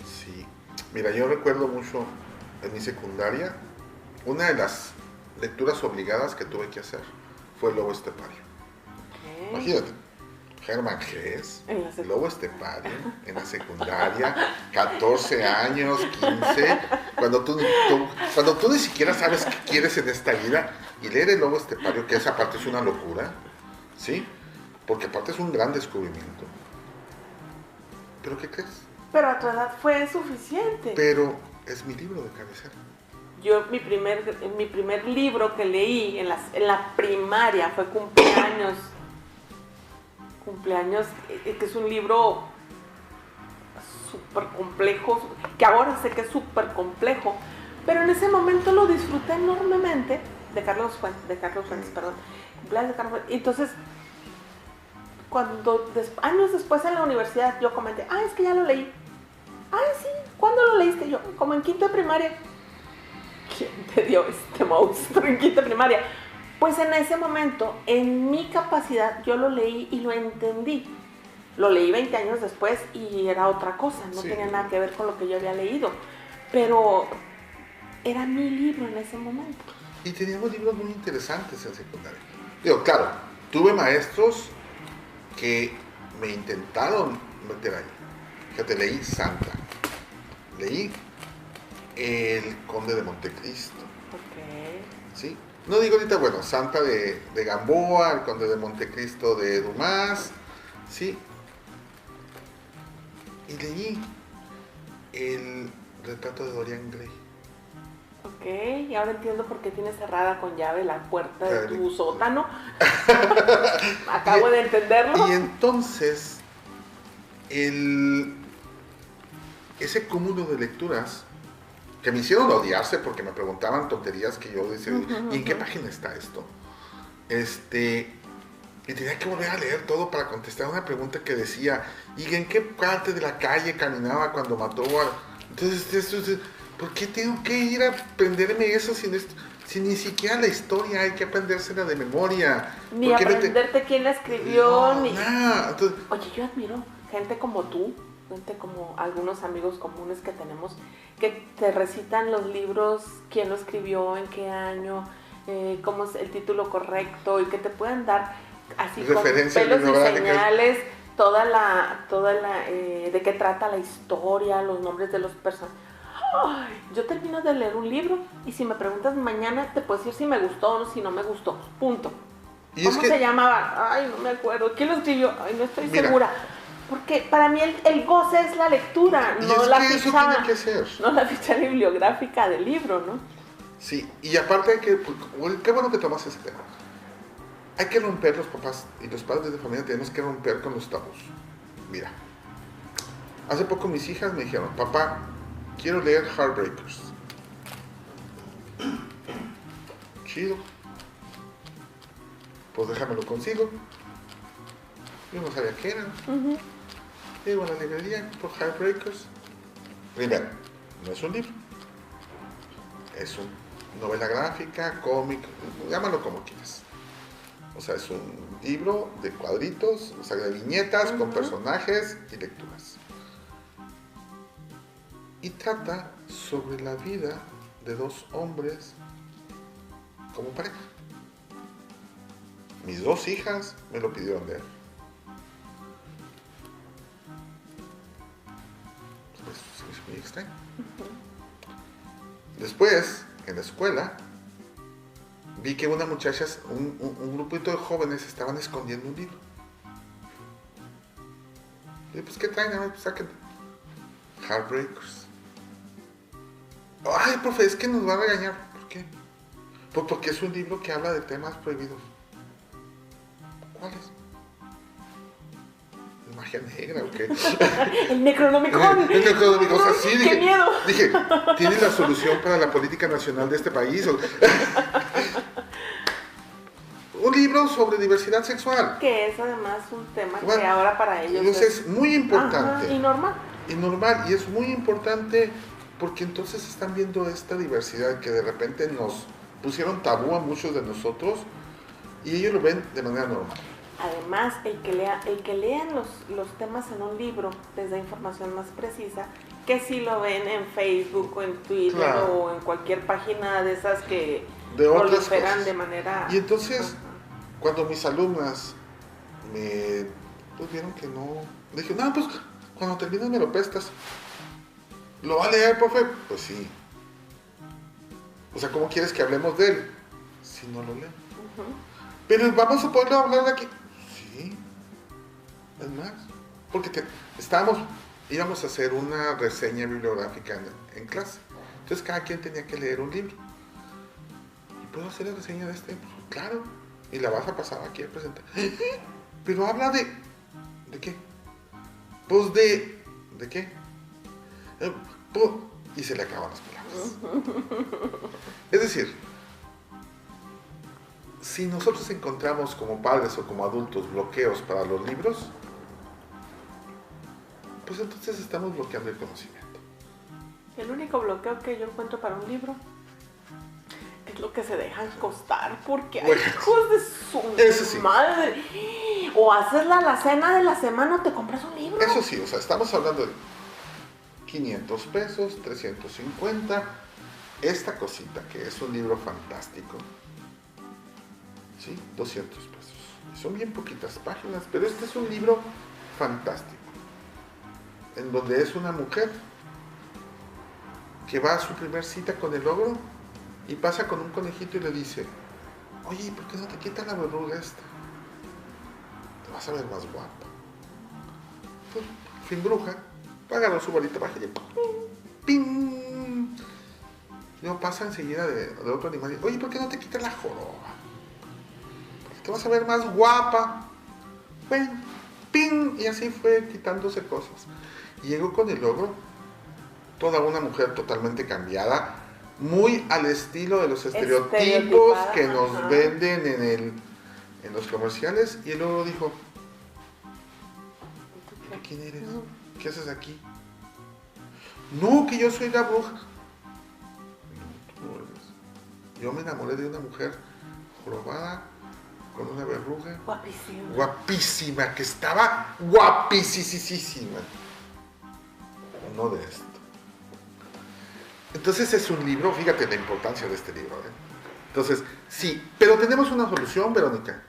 Sí, mira, yo recuerdo mucho en mi secundaria, una de las lecturas obligadas que tuve que hacer fue El Lobo Estepario. Okay. Imagínate, Germán Gess, Lobo Estepario, en la secundaria, 14 años, 15, cuando tú ni siquiera sabes qué quieres en esta vida, y leer El Lobo Estepario, que esa parte es una locura, ¿sí? Porque aparte es un gran descubrimiento. ¿Pero qué crees? Pero a tu edad fue suficiente. Pero es mi libro de cabecera. Yo, mi primer libro que leí en la primaria fue Cumpleaños, que es un libro súper complejo, que ahora sé que es súper complejo, pero en ese momento lo disfruté enormemente, de Carlos Fuentes, perdón, Cumpleaños de Carlos Fuentes. Entonces, cuando años después en la universidad yo comenté, es que ya lo leí. Sí, ¿cuándo lo leíste? Yo, como en quinto de primaria. ¿Quién te dio este monstruo en quinto de primaria? Pues en ese momento, en mi capacidad, yo lo leí y lo entendí. Lo leí 20 años después y era otra cosa, no tenía nada que ver con lo que yo había leído. Pero era mi libro en ese momento. Y teníamos libros muy interesantes en secundaria. Digo, claro, tuve maestros que me intentaron meter ahí. Fíjate, leí Santa, leí El Conde de Montecristo. Okay. ¿Sí? No digo ahorita, bueno, Santa de Gamboa, El Conde de Montecristo de Dumas, ¿sí? Y leí El Retrato de Dorian Gray. Ok, y ahora entiendo por qué tienes cerrada con llave la puerta de tu sótano. Acabo de entenderlo. Y entonces, ese cúmulo de lecturas que me hicieron odiarse porque me preguntaban tonterías que yo decía, ¿y en qué página está esto? Y tenía que volver a leer todo para contestar una pregunta que decía, ¿y en qué parte de la calle caminaba cuando mató a...? Entonces, ¿por qué tengo que ir a aprenderme eso si ni siquiera la historia hay que aprendérsela de memoria? Ni aprenderte quién la escribió, no, ni... Nada. Entonces, oye, yo admiro gente como tú, gente como algunos amigos comunes que tenemos, que te recitan los libros, quién lo escribió, en qué año, cómo es el título correcto, y que te puedan dar así con pelos y señales toda la de qué trata la historia, los nombres de los personajes. Yo termino de leer un libro y si me preguntas mañana te puedo decir si me gustó o no, si no me gustó, punto. ¿Cómo se llamaba? No me acuerdo. ¿Quién lo escribió? No estoy segura. Porque para mí el goce es la lectura, no la ficha bibliográfica del libro, ¿no? Sí, y aparte qué bueno que tomas ese tema. Hay que romper, los papás y los padres de familia tenemos que romper con los tabús. Mira, hace poco mis hijas me dijeron, papá, quiero leer Heartbreakers. Chido. Pues déjamelo consigo. Yo no sabía qué era. Llego a la librería por Heartbreakers. Primero, no es un libro. Es una novela gráfica, cómic, llámalo como quieras. O sea, es un libro de cuadritos, o sea, de viñetas con personajes y lecturas. Y trata sobre la vida de dos hombres como pareja. Mis dos hijas me lo pidieron leer. Es muy extraño. Después, en la escuela, vi que una muchacha, un grupito de jóvenes estaban escondiendo un libro. Y pues, ¿qué traen? A ver, pues saquen. Heartbreakers. Ay, profe, es que nos va a regañar. ¿Por qué? Pues porque es un libro que habla de temas prohibidos. ¿Cuáles? magia negra o qué. El Necronomicon. El Necronomicon, o sea, sí, ¡Qué miedo! Dije, ¿tiene la solución para la política nacional de este país? Un libro sobre diversidad sexual. Que es además un tema Bueno, que ahora para ellos es muy importante. Ajá, y normal. Y normal, y es muy importante porque entonces están viendo esta diversidad que de repente nos pusieron tabú a muchos de nosotros y ellos lo ven de manera normal. Además, el que lean los temas en un libro les da información más precisa que si lo ven en Facebook o en Twitter, claro, o en cualquier página de esas que proliferan de manera... Y entonces, cuando mis alumnas pues vieron que no... Dije, no, pues cuando termines me lo prestas. ¿Lo va a leer, profe? Pues sí. O sea, ¿cómo quieres que hablemos de él? Si no lo leo. Pero vamos a poderlo hablar de aquí. Sí. Es más. Porque íbamos a hacer una reseña bibliográfica en clase. Entonces cada quien tenía que leer un libro. ¿Y puedo hacer la reseña de este? Pues, claro. Y la vas a pasar aquí a presentar. Pero habla de... ¿De qué? Pues ¿de qué? Y se le acaban las palabras. Es decir, si nosotros encontramos como padres o como adultos bloqueos para los libros, pues entonces estamos bloqueando el conocimiento. El único bloqueo que yo encuentro para un libro es lo que se dejan costar, porque hay hijos de su madre. O haces la alacena de la semana o te compras un libro. Eso sí, o sea, estamos hablando de 500 pesos, 350, esta cosita que es un libro fantástico, ¿sí? 200 pesos. Son bien poquitas páginas, pero este es un libro fantástico, en donde es una mujer que va a su primer cita con el ogro y pasa con un conejito y le dice, oye, ¿por qué no te quitas la verruga esta? Te vas a ver más guapa. Pues, fin bruja. Agarró su bolita baja y ¡ping! Luego pasa enseguida de otro animal y dice, oye, ¿por qué no te quitas la joroba? Porque te vas a ver más guapa. Bueno, ¡ping! Y así fue quitándose cosas. Y llegó con el ogro, toda una mujer totalmente cambiada, muy al estilo de los estereotipos que nos venden en los comerciales. Y el ogro dijo, ¿quién eres? ¿Qué haces aquí? No, que yo soy la bruja. No, tú no eres. Yo me enamoré de una mujer jorobada, con una verruga. Guapísima. Guapísima, que estaba guapísima. No de esto. Entonces es un libro, fíjate la importancia de este libro. Entonces, sí, pero tenemos una solución, Verónica.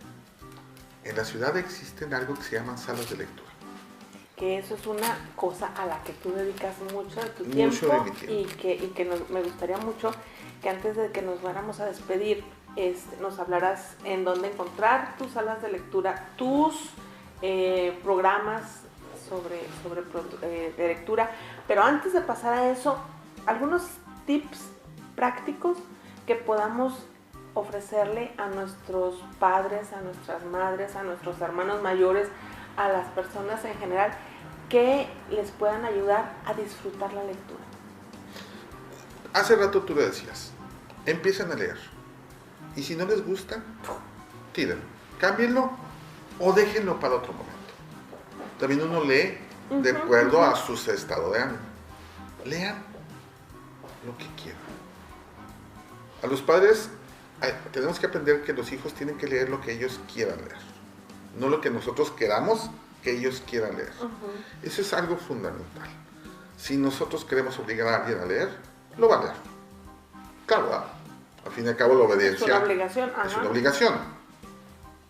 En la ciudad existen algo que se llaman salas de lectura. Que eso es una cosa a la que tú dedicas mucho de tu tiempo y que me gustaría mucho que antes de que nos fuéramos a despedir nos hablaras en dónde encontrar tus salas de lectura, tus programas de lectura, pero antes de pasar a eso, algunos tips prácticos que podamos ofrecerle a nuestros padres, a nuestras madres, a nuestros hermanos mayores, a las personas en general, que les puedan ayudar a disfrutar la lectura. Hace rato tú le decías, empiecen a leer. Y si no les gusta, tírenlo, cámbienlo o déjenlo para otro momento. También uno lee de acuerdo a su estado de ánimo. Lean lo que quieran. A los padres tenemos que aprender que los hijos tienen que leer lo que ellos quieran leer, no lo que nosotros queramos que ellos quieran leer. Eso es algo fundamental. Si nosotros queremos obligar a alguien a leer, lo va a leer. Claro, ¿verdad? Al fin y al cabo la obediencia es una obligación. Es una obligación.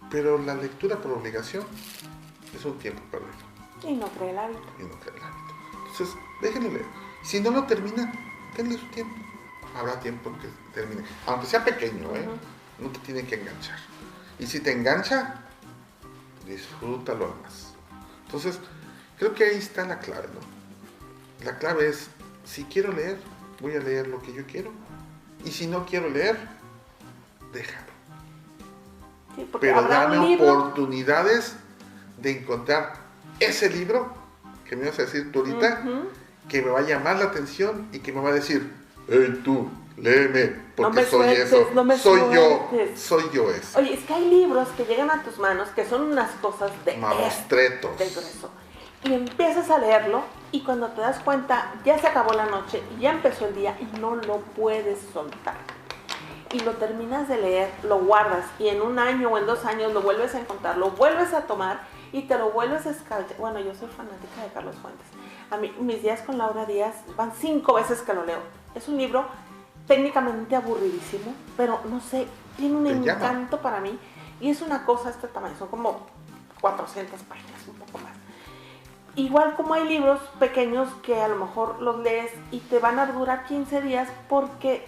Pero la lectura por obligación es un tiempo perdido. Y no crea el hábito. Entonces, déjenlo leer. Si no lo termina, denle su tiempo. Habrá tiempo que termine. Aunque sea pequeño, no te tiene que enganchar. Y si te engancha, disfrútalo más. Entonces, creo que ahí está la clave, ¿no? La clave es, si quiero leer, voy a leer lo que yo quiero. Y si no quiero leer, déjalo. Sí, pero dame oportunidades de encontrar ese libro que me vas a decir tú ahorita, que me va a llamar la atención y que me va a decir, hey tú, léeme, porque soy eso, soy yo eso. Oye, es que hay libros que llegan a tus manos que son unas cosas de mamostretos, de grueso. Y empiezas a leerlo y cuando te das cuenta ya se acabó la noche, ya empezó el día y no lo puedes soltar. Y lo terminas de leer, lo guardas y en 1 año o en 2 años lo vuelves a encontrar, lo vuelves a tomar y te lo vuelves a escalchar. Bueno, yo soy fanática de Carlos Fuentes. A mí, mis días con Laura Díaz van 5 veces que lo leo. Es un libro técnicamente aburridísimo, pero no sé, tiene un encanto para mí y es una cosa de este tamaño, son como 400 páginas, un poco más. Igual como hay libros pequeños que a lo mejor los lees y te van a durar 15 días porque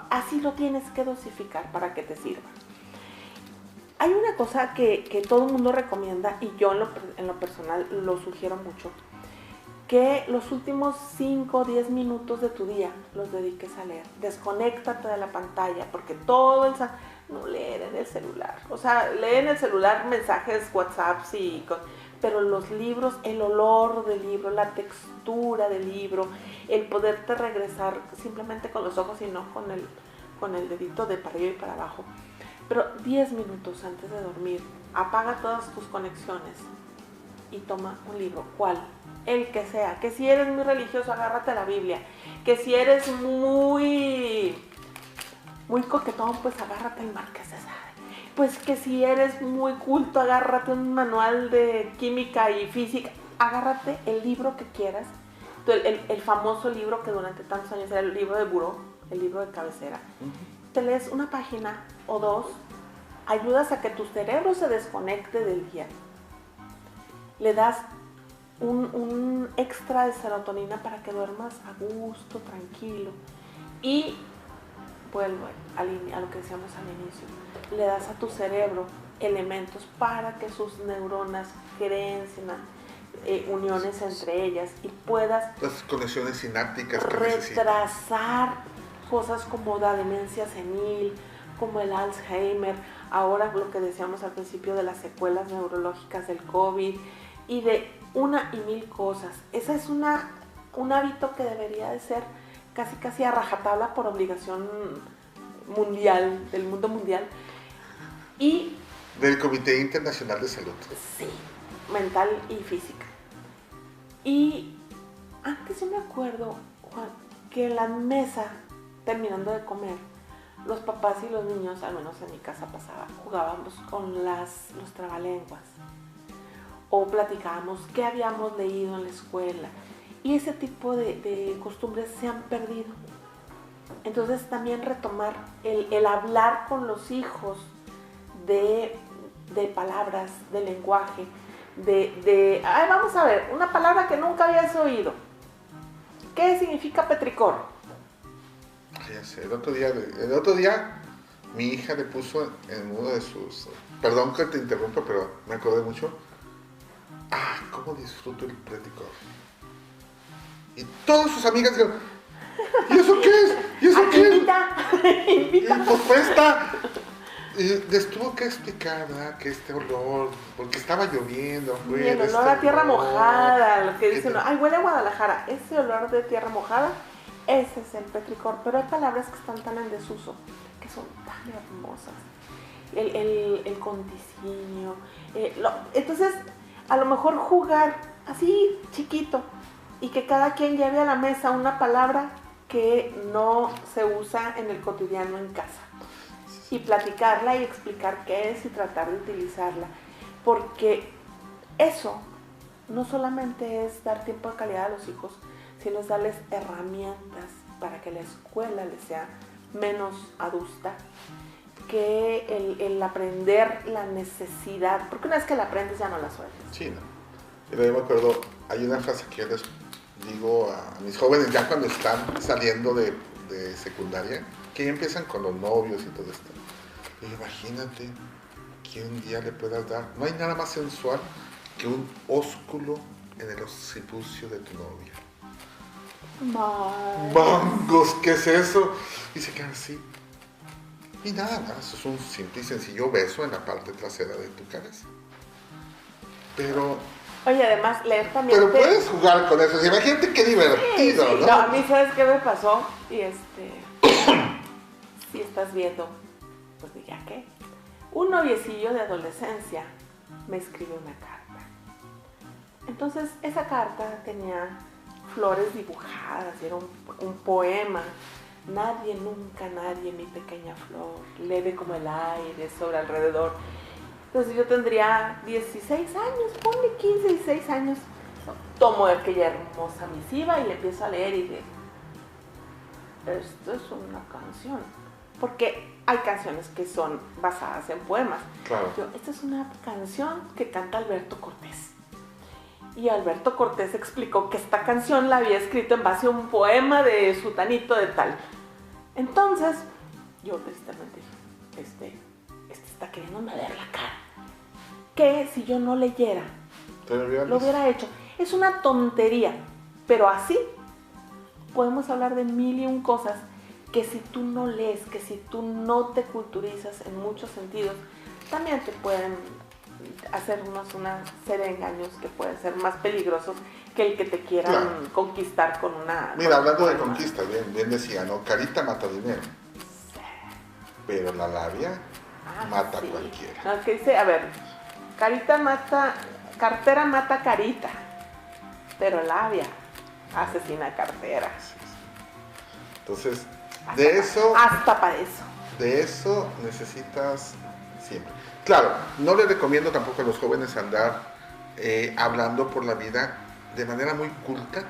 así lo tienes que dosificar para que te sirva. Hay una cosa que todo el mundo recomienda y yo en lo personal lo sugiero mucho, que los últimos 5 o 10 minutos de tu día los dediques a leer. Desconéctate de la pantalla porque todo el... No leer en el celular. O sea, lee en el celular mensajes, WhatsApps pero los libros, el olor del libro, la textura del libro, el poderte regresar simplemente con los ojos y no con el dedito de para arriba y para abajo. Pero 10 minutos antes de dormir, apaga todas tus conexiones y toma un libro. ¿Cuál? El que sea. Que si eres muy religioso, agárrate a la Biblia. Que si eres muy coquetón, pues agárrate el Marqués de Sade. Pues que si eres muy culto, agárrate un manual de química y física. Agárrate el libro que quieras. El famoso libro que durante tantos años era el libro de buró, el libro de cabecera. Te lees una página o 2, ayudas a que tu cerebro se desconecte del día. Le das un extra de serotonina para que duermas a gusto, tranquilo. Y vuelvo a lo que decíamos al inicio. Le das a tu cerebro elementos para que sus neuronas creen uniones entre ellas y puedas las conexiones sinápticas que retrasar cosas como la demencia senil, como el Alzheimer, ahora lo que decíamos al principio de las secuelas neurológicas del COVID y de 1,000 cosas. Ese es un hábito que debería de ser casi a rajatabla por obligación mundial, del mundo mundial. Y del Comité Internacional de Salud. Sí, mental y física. Y antes yo me acuerdo, Juan, que en la mesa, terminando de comer, los papás y los niños, al menos en mi casa pasaba, jugábamos con los trabalenguas. O platicábamos qué habíamos leído en la escuela. Y ese tipo de costumbres se han perdido. Entonces también retomar el hablar con los hijos de palabras, de lenguaje, vamos a ver, una palabra que nunca habías oído. ¿Qué significa petricor? Ya sé, el otro día mi hija le puso en uno de sus... Perdón que te interrumpa, pero me acordé mucho. ¿Cómo disfruto el petricor? Y todas sus amigas dijeron, ¿y eso qué es? ¿Y eso qué es? Invita. Y pues cuesta. Y les tuvo que explicar, ¿verdad? Que este olor, porque estaba lloviendo. Y el olor a tierra mojada, lo que dicen, huele a Guadalajara. Ese olor de tierra mojada, ese es el petricor. Pero hay palabras que están tan en desuso, que son tan hermosas. El conticinio. Entonces, a lo mejor jugar así, chiquito, y que cada quien lleve a la mesa una palabra que no se usa en el cotidiano en casa. Y platicarla y explicar qué es y tratar de utilizarla. Porque eso no solamente es dar tiempo de calidad a los hijos, sino es darles herramientas para que la escuela les sea menos adusta, que el aprender la necesidad, porque una vez que la aprendes ya no la sueltas. Sí, no. Yo me acuerdo, hay una frase que yo les digo a mis jóvenes ya cuando están saliendo de secundaria, que ya empiezan con los novios y todo esto. Y imagínate que un día le puedas dar, no hay nada más sensual que un ósculo en el occipucio de tu novia. ¡Mangos! ¿Qué es eso? Y se quedan así. Y nada más, es un simple y sencillo beso en la parte trasera de tu cabeza. Pero Oye, además, leer también Pero puedes jugar con eso. Imagínate qué divertido, sí. ¿no? No, a mí, ¿sabes qué me pasó? Y si estás viendo, pues ya qué. Un noviecillo de adolescencia me escribió una carta. Entonces, esa carta tenía flores dibujadas, era un poema. Nadie, nunca nadie, mi pequeña flor, leve como el aire sobre alrededor. Entonces yo tendría 16 años, ponle 15, 16 años. Tomo aquella hermosa misiva y le empiezo a leer y digo, esto es una canción. Porque hay canciones que son basadas en poemas. Claro. Esta es una canción que canta Alberto Cortés. Y Alberto Cortés explicó que esta canción la había escrito en base a un poema de sutanito de tal. Entonces, yo tristemente dije, este está queriéndome ver la cara. Que si yo no leyera, lo hubiera hecho. Es una tontería, pero así podemos hablar de mil y un cosas que si tú no lees, que si tú no te culturizas en muchos sentidos, también te pueden hacernos una serie de engaños que pueden ser más peligrosos que el que te quieran conquistar con una... Mira, hablando de conquista, bien decía, ¿no? Carita mata dinero, pero la labia mata a cualquiera. No, que dice, a ver, cartera mata carita, pero labia asesina cartera. Entonces, hasta para eso. De eso necesitas siempre. Claro, no les recomiendo tampoco a los jóvenes andar hablando por la vida de manera muy culta,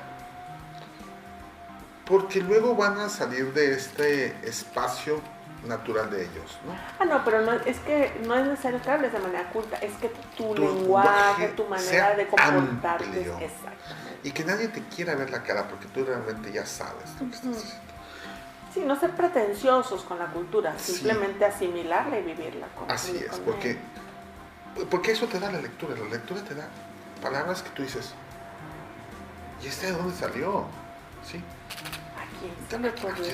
porque luego van a salir de este espacio natural de ellos, ¿no? No, pero no, es que no es necesario que hables de manera culta, es que tu lenguaje, tu manera de comportarte. Exactamente. Y que nadie te quiera ver la cara, porque tú realmente ya sabes lo que estás haciendo. Sí, no ser pretenciosos con la cultura, simplemente asimilarla y vivirla. Así es, porque eso te da la lectura te da palabras que tú dices, ¿y de dónde salió? ¿Sí? ¿A quién se le ocurrió?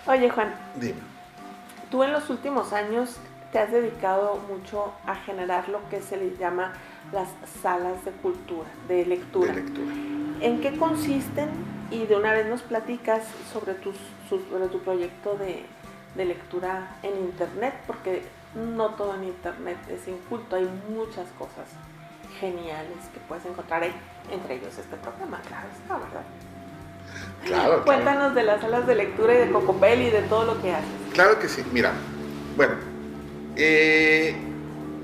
Oye, Juan, dime. Tú en los últimos años te has dedicado mucho a generar lo que se le llama las salas de cultura, de lectura. ¿En qué consisten? Y de una vez nos platicas sobre tu proyecto de lectura en internet, porque no todo en internet es inculto, hay muchas cosas geniales que puedes encontrar ahí, entre ellos este programa, claro está, ¿verdad? Claro. Cuéntanos de las salas de lectura y de Cocopel y de todo lo que haces. Claro que sí, mira, bueno,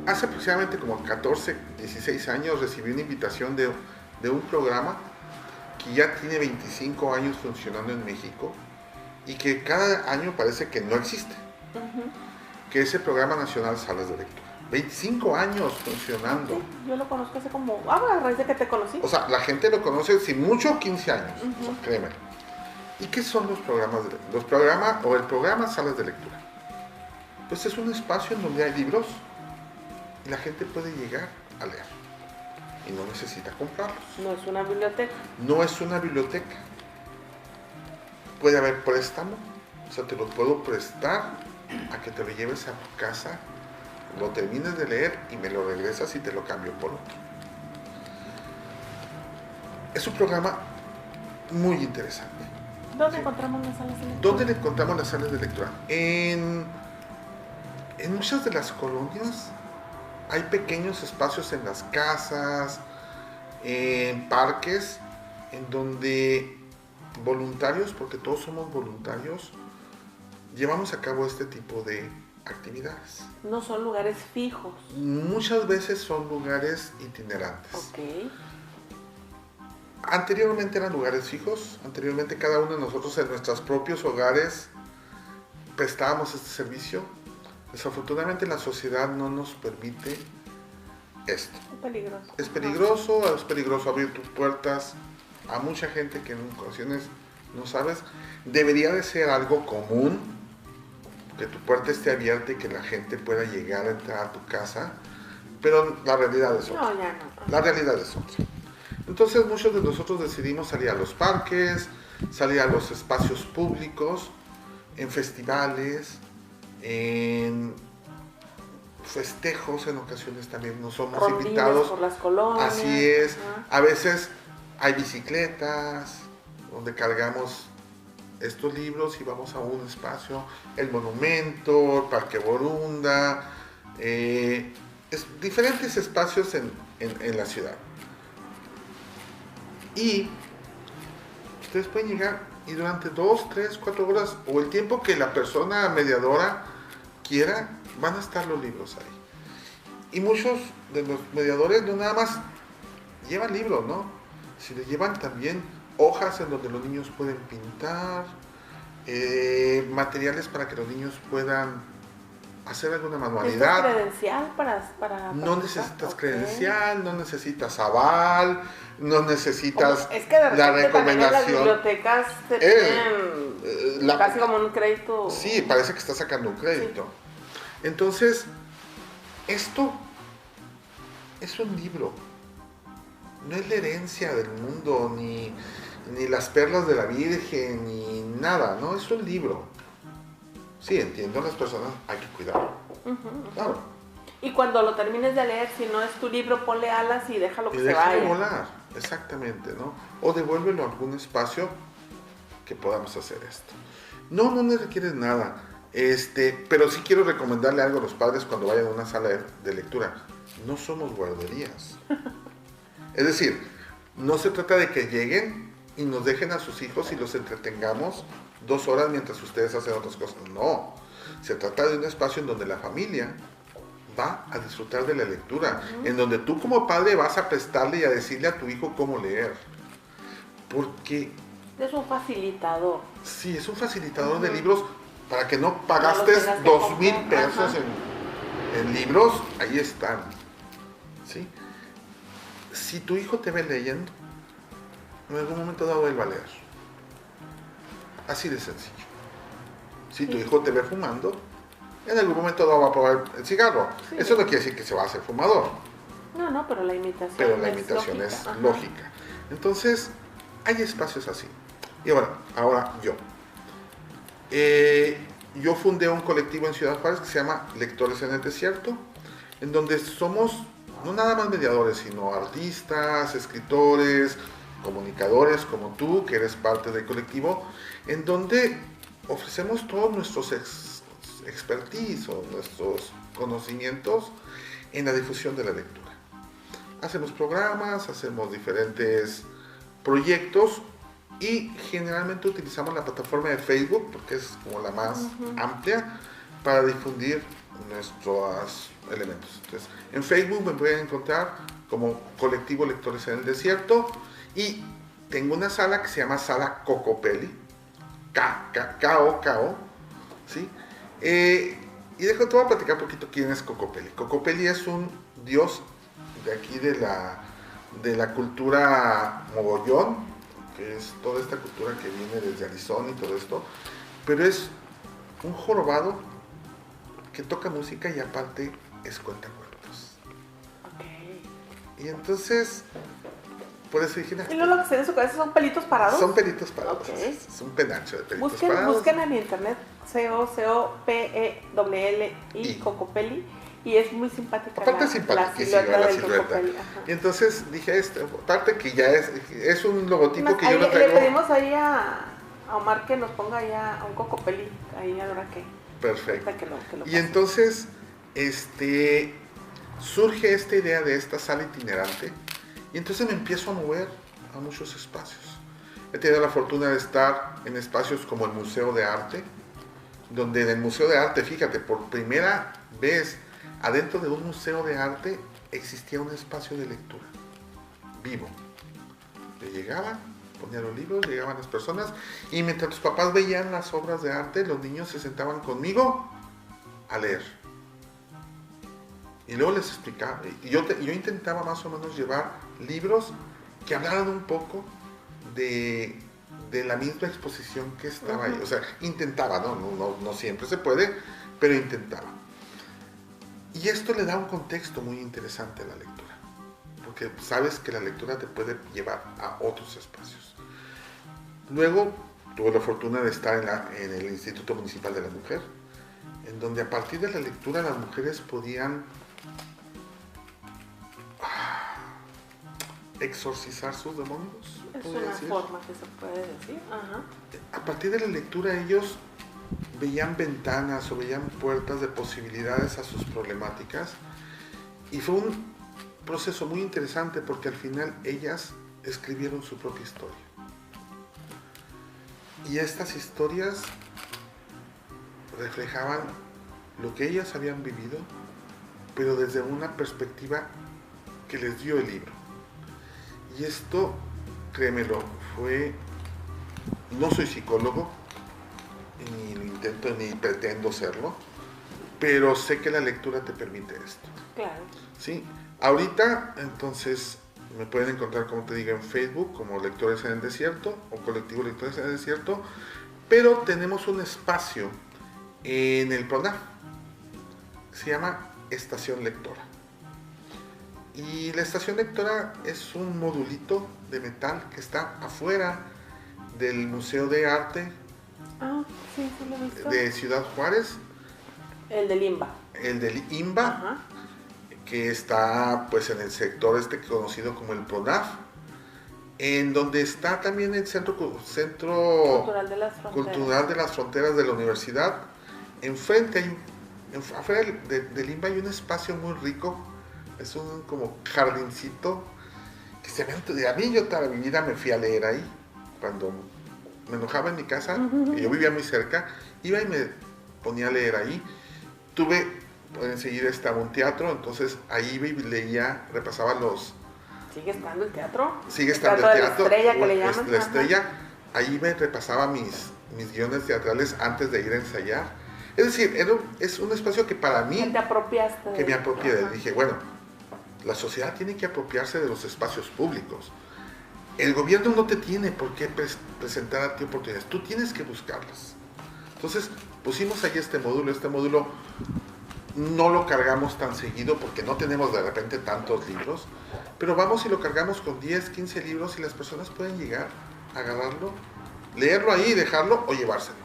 hace aproximadamente como 14, 16 años recibí una invitación de un programa que ya tiene 25 años funcionando en México y que cada año parece que no existe, que es el Programa Nacional Salas de Lectura. 25 años funcionando. Sí, yo lo conozco hace como, a raíz de que te conocí. O sea, la gente lo conoce sin mucho 15 años, o sea, créeme. ¿Y qué son los programas? El programa Salas de Lectura. Pues es un espacio en donde hay libros y la gente puede llegar a leer y no necesita comprarlos. No es una biblioteca. No es una biblioteca. Puede haber préstamo, o sea, te lo puedo prestar a que te lo lleves a tu casa, lo termines de leer y me lo regresas y te lo cambio por otro. Es un programa muy interesante. ¿Dónde encontramos las salas de lectura? ¿Dónde encontramos las salas de lectura? En muchas de las colonias hay pequeños espacios en las casas, en parques, en donde voluntarios, porque todos somos voluntarios, llevamos a cabo este tipo de actividades. No son lugares fijos. Muchas veces son lugares itinerantes. Ok. Anteriormente eran lugares fijos, anteriormente cada uno de nosotros en nuestros propios hogares prestábamos este servicio. Desafortunadamente la sociedad no nos permite esto. Es peligroso. Es peligroso abrir tus puertas a mucha gente que en ocasiones no sabes. Debería de ser algo común que tu puerta esté abierta y que la gente pueda llegar a entrar a tu casa, pero la realidad es otra. No, ya no. La realidad es otra. Entonces muchos de nosotros decidimos salir a los parques, salir a los espacios públicos, en festivales, en festejos en ocasiones también nos somos Rondines invitados. por las colonias. Así es. Ajá. A veces hay bicicletas donde cargamos estos libros y vamos a un espacio, el Monumento, el Parque Borunda, diferentes espacios en la ciudad. Y ustedes pueden llegar y durante 2, 3, 4 horas o el tiempo que la persona mediadora quiera, van a estar los libros ahí. Y muchos de los mediadores no nada más llevan libros, ¿no? Sino llevan también hojas en donde los niños pueden pintar, materiales para que los niños puedan hacer alguna manualidad. ¿Necesitas credencial para no necesitas credencial, no necesitas aval, no necesitas es que de repente la recomendación. Las bibliotecas te tienen casi como un crédito. Sí, parece que estás sacando un crédito. Sí. Entonces, esto es un libro. No es la herencia del mundo, ni las perlas de la Virgen, ni nada, ¿no? Es un libro. Sí, entiendo, las personas hay que cuidarlo. Claro. Y cuando lo termines de leer, si no es tu libro, ponle alas y déjalo que se vaya. Volar, exactamente, ¿no? O devuélvelo a algún espacio que podamos hacer esto. No me requieres nada. Pero sí quiero recomendarle algo a los padres cuando vayan a una sala de lectura. No somos guarderías. Es decir, no se trata de que lleguen y nos dejen a sus hijos y los entretengamos 2 horas mientras ustedes hacen otras cosas. No, se trata de un espacio en donde la familia va a disfrutar de la lectura, en donde tú como padre vas a prestarle y a decirle a tu hijo cómo leer. Porque... es un facilitador. Sí, es un facilitador de libros para que no pagaste 2,000 pesos en libros, ahí están. ¿Sí? Si tu hijo te ve leyendo, en algún momento dado él va a leer. Así de sencillo. Si tu hijo te ve fumando, en algún momento dado va a probar el cigarro. Sí. Eso no quiere decir que se va a hacer fumador. No, pero la imitación, es lógica. Entonces, hay espacios así. Y ahora yo. Yo fundé un colectivo en Ciudad Juárez que se llama Lectores en el Desierto, en donde somos no nada más mediadores, sino artistas, escritores, comunicadores como tú, que eres parte del colectivo, en donde ofrecemos todos nuestros expertise o nuestros conocimientos en la difusión de la lectura. Hacemos programas, hacemos diferentes proyectos y generalmente utilizamos la plataforma de Facebook, porque es como la más amplia, para difundir nuestros elementos. Entonces, en Facebook me pueden encontrar como Colectivo Lectores en el Desierto y tengo una sala que se llama Sala Cocopelli, K-O-K-O, ¿sí? Y te voy a platicar un poquito quién es Cocopelli. Cocopelli es un dios de aquí de la cultura mogollón, que es toda esta cultura que viene desde Arizona y todo esto, pero es un jorobado que toca música y aparte es cuentacuentos. Okay. Y entonces, por eso dije... ¿Y luego lo que se en su cabeza son pelitos parados? Son pelitos parados. Okay. Es un penacho de pelitos parados. Busquen en internet Cocopelli Cocopelli y es muy simpática. Aparte es simpaticísima la silueta. Y entonces dije aparte que ya es un logotipo que yo no traigo. Le pedimos ahí a Omar que nos ponga ahí a un Cocopelli, ahí ahora que... Perfecto. Que lo y entonces, surge esta idea de esta sala itinerante y entonces me empiezo a mover a muchos espacios. He tenido la fortuna de estar en espacios como el Museo de Arte, donde en el Museo de Arte, fíjate, por primera vez adentro de un museo de arte existía un espacio de lectura vivo. Llegaban, ponían los libros, llegaban las personas y mientras los papás veían las obras de arte, los niños se sentaban conmigo a leer. Y luego les explicaba. Y yo intentaba más o menos llevar libros que hablaran un poco de la misma exposición que estaba ahí. O sea, intentaba, no siempre se puede, pero intentaba. Y esto le da un contexto muy interesante a la lectura, porque sabes que la lectura te puede llevar a otros espacios. Luego tuve la fortuna de estar en el Instituto Municipal de la Mujer, en donde a partir de la lectura las mujeres podían exorcizar sus demonios. Es una forma que se puede decir. Ajá. A partir de la lectura ellos veían ventanas o veían puertas de posibilidades a sus problemáticas, y fue un proceso muy interesante porque al final ellas escribieron su propia historia. Y estas historias reflejaban lo que ellas habían vivido, pero desde una perspectiva que les dio el libro. Y esto, créemelo, no soy psicólogo, ni lo intento ni pretendo serlo, pero sé que la lectura te permite esto. Claro. Sí, ahorita entonces me pueden encontrar, como te digo, en Facebook como Lectores en el Desierto o Colectivo Lectores en el Desierto, pero tenemos un espacio en el PRONAF, se llama Estación Lectora. Y la Estación Lectora es un modulito de metal que está afuera del Museo de Arte sí, lo he visto. de Ciudad Juárez. El del IMBA. El del IMBA. Ajá. Que está pues en el sector conocido como el PRONAF, en donde está también el Centro Cultural de las Fronteras de la Universidad. Enfrente afuera del IMBA hay un espacio muy rico, es un como jardincito que se ve. A mí yo toda mi vida me fui a leer ahí, cuando me enojaba en mi casa, y yo vivía muy cerca, iba y me ponía a leer ahí. Enseguida estaba un teatro, entonces ahí iba y leía, repasaba los... ¿Sigue estando el teatro? Sigue estando el teatro. La estrella que le llaman. La estrella. Ahí me repasaba mis guiones teatrales antes de ir a ensayar. Es decir, es un espacio que para mí... Que te apropiaste. Que me apropié de él. Dije, bueno, la sociedad tiene que apropiarse de los espacios públicos. El gobierno no te tiene por qué presentar a ti oportunidades. Tú tienes que buscarlas. Entonces, pusimos ahí este módulo no lo cargamos tan seguido porque no tenemos de repente tantos libros, pero vamos y lo cargamos con 10, 15 libros y las personas pueden llegar, agarrarlo, leerlo ahí y dejarlo o llevárselo.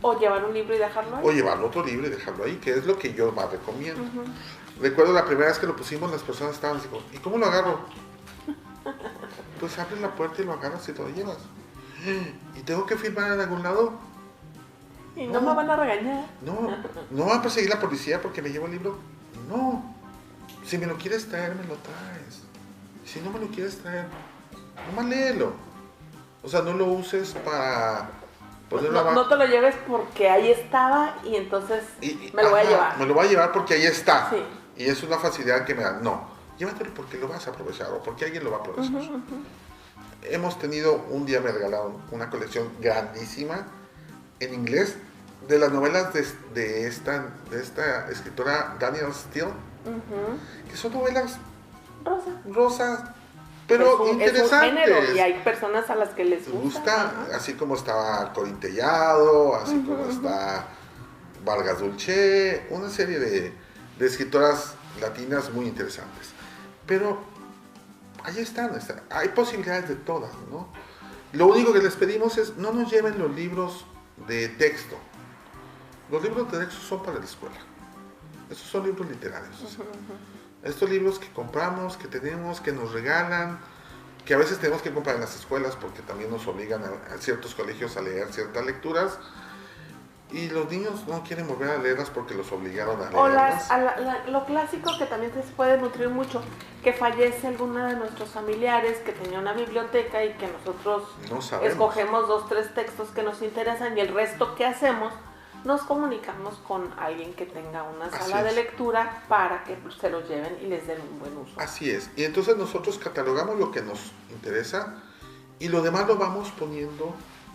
O llevar un libro y dejarlo ahí. O llevar otro libro y dejarlo ahí, que es lo que yo más recomiendo. Recuerdo la primera vez que lo pusimos, las personas estaban así, ¿y cómo lo agarro? Pues abres la puerta y lo agarras y te lo llevas. ¿Y tengo que firmar en algún lado? Y no me van a regañar. No va a perseguir la policía porque me llevo el libro. No. Si me lo quieres traer, me lo traes. Si no me lo quieres traer, nomás léelo. O sea, no lo uses para ponerlo abajo. No te lo lleves porque ahí estaba y entonces me lo voy a llevar. Me lo voy a llevar porque ahí está. Sí. Y es una facilidad que me da. No, llévatelo porque lo vas a aprovechar o porque alguien lo va a aprovechar. Hemos tenido, un día me regalaron una colección grandísima en inglés de las novelas de esta escritora Danielle Steel, que son novelas rosas, pero interesantes. Es un género y hay personas a las que les gusta. Así como estaba Corintellado, así como está Vargas Dulce, una serie de escritoras latinas muy interesantes. Pero ahí están, hay posibilidades de todas, ¿no? Lo único que les pedimos es no nos lleven los libros de texto. Los libros de texto son para la escuela. Estos son libros literarios. Estos libros que compramos, que tenemos, que nos regalan, que a veces tenemos que comprar en las escuelas porque también nos obligan a ciertos colegios a leer ciertas lecturas. Y los niños no quieren volver a leerlas porque los obligaron a leerlas. O lo clásico que también se puede nutrir mucho, que fallece alguno de nuestros familiares que tenía una biblioteca y que nosotros escogemos 2, 3 textos que nos interesan y el resto que hacemos, nos comunicamos con alguien que tenga una sala de lectura para que se los lleven y les den un buen uso. Así es. Y entonces nosotros catalogamos lo que nos interesa y lo demás lo vamos poniendo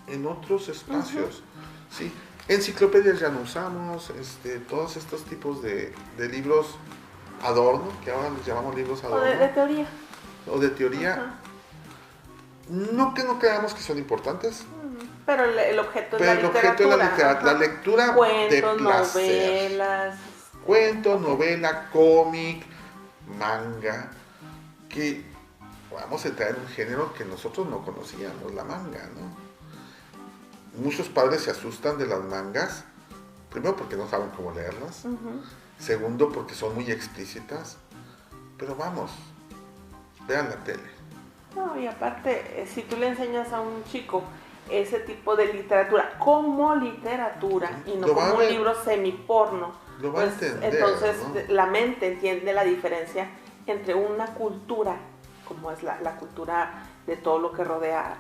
en otros espacios. ¿Sí? Enciclopedias ya no usamos, todos estos tipos de libros adorno, que ahora les llamamos libros adorno. O de teoría. O de teoría. No que no creamos que son importantes. Pero el objeto es la literatura. La lectura cuentos, de placer. Novelas. Cuentos, novela, cómic, manga. Que vamos a entrar en un género que nosotros no conocíamos, la manga, ¿no? Muchos padres se asustan de las mangas Primero porque no saben cómo leerlas. Ujú. Segundo porque son muy explícitas. Pero vamos, vean la tele. No, y aparte, si tú le enseñas a un chico ese tipo de literatura como literatura y no Lo va como a un ver. libro semiporno, Lo va a pues entender, entonces ¿no? la mente entiende la diferencia entre una cultura, como es la cultura de todo lo que rodea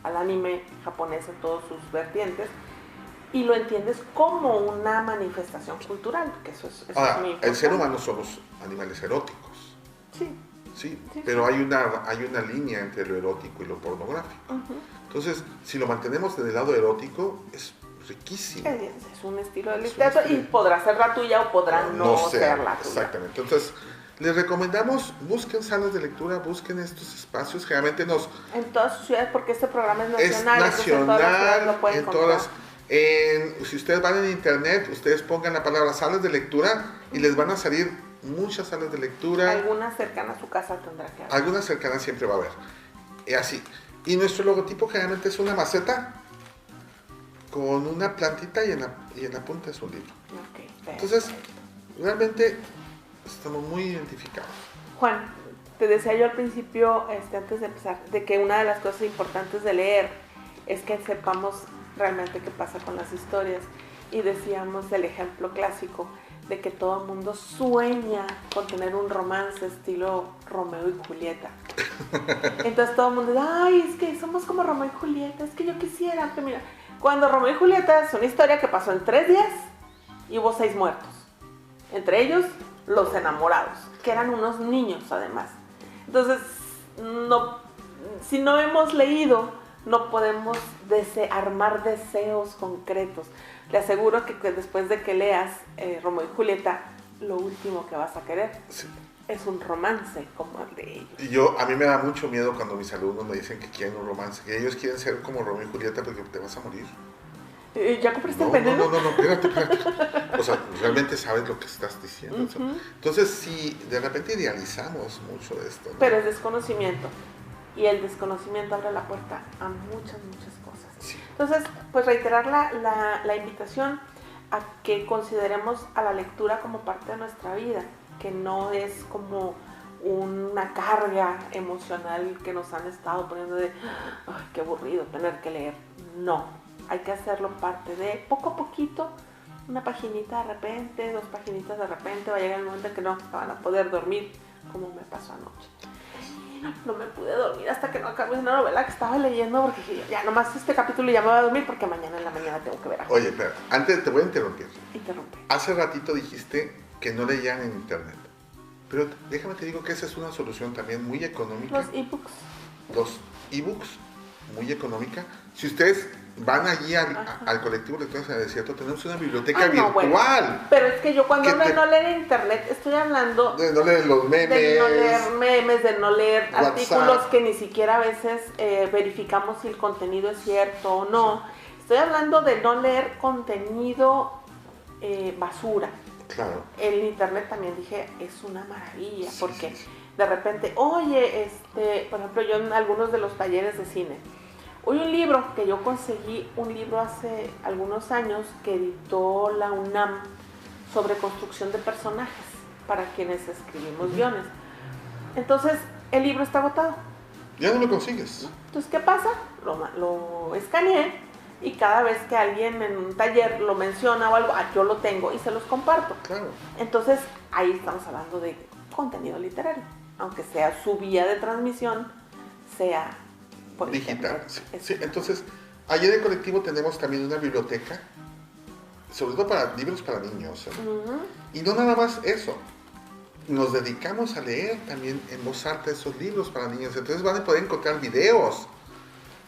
al anime japonés en todos sus vertientes, y lo entiendes como una manifestación cultural, que eso es Ahora, muy importante. el ser humano somos animales eróticos, Sí. ¿sí? Sí, Pero sí. hay una línea entre lo erótico y lo pornográfico. Ujú. Entonces, si lo mantenemos en el lado erótico, es riquísimo. Es un estilo de Es un literatura y estilo. podrá ser la tuya o podrá no ser la tuya. Exactamente. Entonces, les recomendamos, busquen salas de lectura, busquen estos espacios. Generalmente En todas sus ciudades, porque este programa es es nacional, entonces en todas las ciudades nacional, lo pueden en encontrar. si ustedes van en internet, ustedes pongan la palabra salas de lectura y les van a salir muchas salas de lectura. Alguna cercana a su casa tendrá que haber. Algunas cercanas siempre va a haber. Así. Y nuestro logotipo generalmente es una maceta con una plantita y en la punta es un libro. Ok, Entonces, perfecto. realmente estamos muy identificados. Juan, te decía yo al principio, antes de empezar, de que una de las cosas importantes de leer es que sepamos realmente qué pasa con las historias. Y decíamos el ejemplo clásico de que todo el mundo sueña con tener un romance estilo Romeo y Julieta. Entonces todo el mundo dice, ay, es que somos como Romeo y Julieta, es que yo quisiera, que mira, cuando Romeo y Julieta es una historia que pasó en 3 días y hubo 6 muertos. Entre ellos, los enamorados, que eran unos niños además. Entonces, si no hemos leído, no podemos armar deseos concretos. Le aseguro que después de que leas Romeo y Julieta, lo último que vas a querer Sí. es un romance como el de ellos. Y a mí me da mucho miedo cuando mis alumnos me dicen que quieren un romance, que ellos quieren ser como Romeo y Julieta porque te vas a morir. ¿Ya compraste No, el veneno? no, espérate. O sea, realmente sabes lo que estás diciendo. Uh-huh. Entonces, si de repente idealizamos mucho de esto, ¿no? Pero es desconocimiento. Y el desconocimiento abre la puerta a muchas cosas. Sí. Entonces, pues reiterar la invitación a que consideremos a la lectura como parte de nuestra vida, que no es como una carga emocional que nos han estado poniendo de, ay, qué aburrido tener que leer. No, hay que hacerlo parte de poco a poquito, una paginita de repente, 2 paginitas de repente, va a llegar el momento en que no van a poder dormir, como me pasó anoche. No me pude dormir hasta que no acabé una novela que estaba leyendo, porque dije, ya nomás este capítulo ya me voy a dormir porque mañana en la mañana tengo que ver algo. Oye, pero antes te voy a interrumpir. Interrumpe. Hace ratito dijiste que no leían en internet. Pero déjame te digo que esa es una solución también muy económica. Los ebooks. Los ebooks, muy económica. Si ustedes van allí al colectivo Lectores en el Desierto, tenemos una biblioteca virtual. Bueno, pero es que yo cuando hablo de no leer en internet, estoy hablando de no leer los memes. De no leer memes, de no leer WhatsApp. artículos que ni siquiera a veces verificamos si el contenido es cierto o no. Estoy hablando de no leer contenido basura. Claro. El internet también dije, es una maravilla, Sí, porque sí. de repente, oye, por ejemplo, yo en algunos de los talleres de cine, hoy un libro que yo conseguí, un libro hace algunos años que editó la UNAM sobre construcción de personajes para quienes escribimos guiones. Entonces, el libro está agotado. Ya no lo consigues. Entonces, ¿qué pasa? Lo escaneé y cada vez que alguien en un taller lo menciona o algo, yo lo tengo y se los comparto. Claro. Entonces, ahí estamos hablando de contenido literario, aunque sea su vía de transmisión, sea por Digital. internet. Sí. Entonces, allí en el colectivo tenemos también una biblioteca, sobre todo para libros para niños. Uh-huh. Y no nada más eso. Nos dedicamos a leer también en voz alta esos libros para niños. Entonces van a poder encontrar videos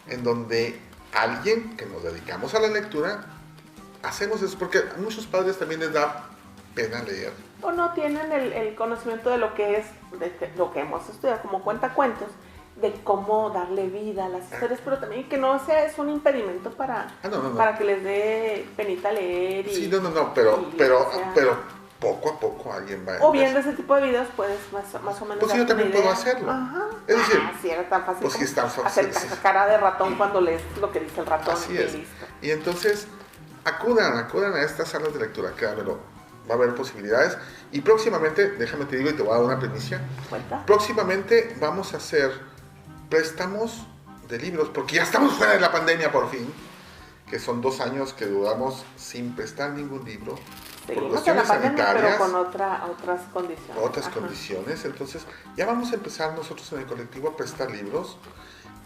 en donde alguien que nos dedicamos a la lectura hacemos eso, porque a muchos padres también les da pena leer. O no tienen el conocimiento de lo que es, lo que hemos estudiado como cuentacuentos, de cómo darle vida a las historias, pero también que no sea es un impedimento para que les dé penita leer. Sí, pero poco a poco alguien va a... O viendo ese tipo de videos puedes más o menos... Pues yo también puedo hacerlo. Ajá. Es decir, sí, era tan fácil pues sí, está fácil. hacer cara de ratón cuando lees lo que dice el ratón. Así es. Listo. Y entonces, acudan a estas salas de lectura, créanmelo, va a haber posibilidades. Y próximamente, déjame te digo y te voy a dar una primicia, ¿Cuenta? próximamente vamos a hacer préstamos de libros, porque ya estamos fuera de la pandemia por fin, que son 2 años que duramos sin prestar ningún libro. Por Seguimos en la cuestiones pandemia, sanitarias, pero con otras condiciones. otras condiciones. Entonces, ya vamos a empezar nosotros en el colectivo a prestar libros,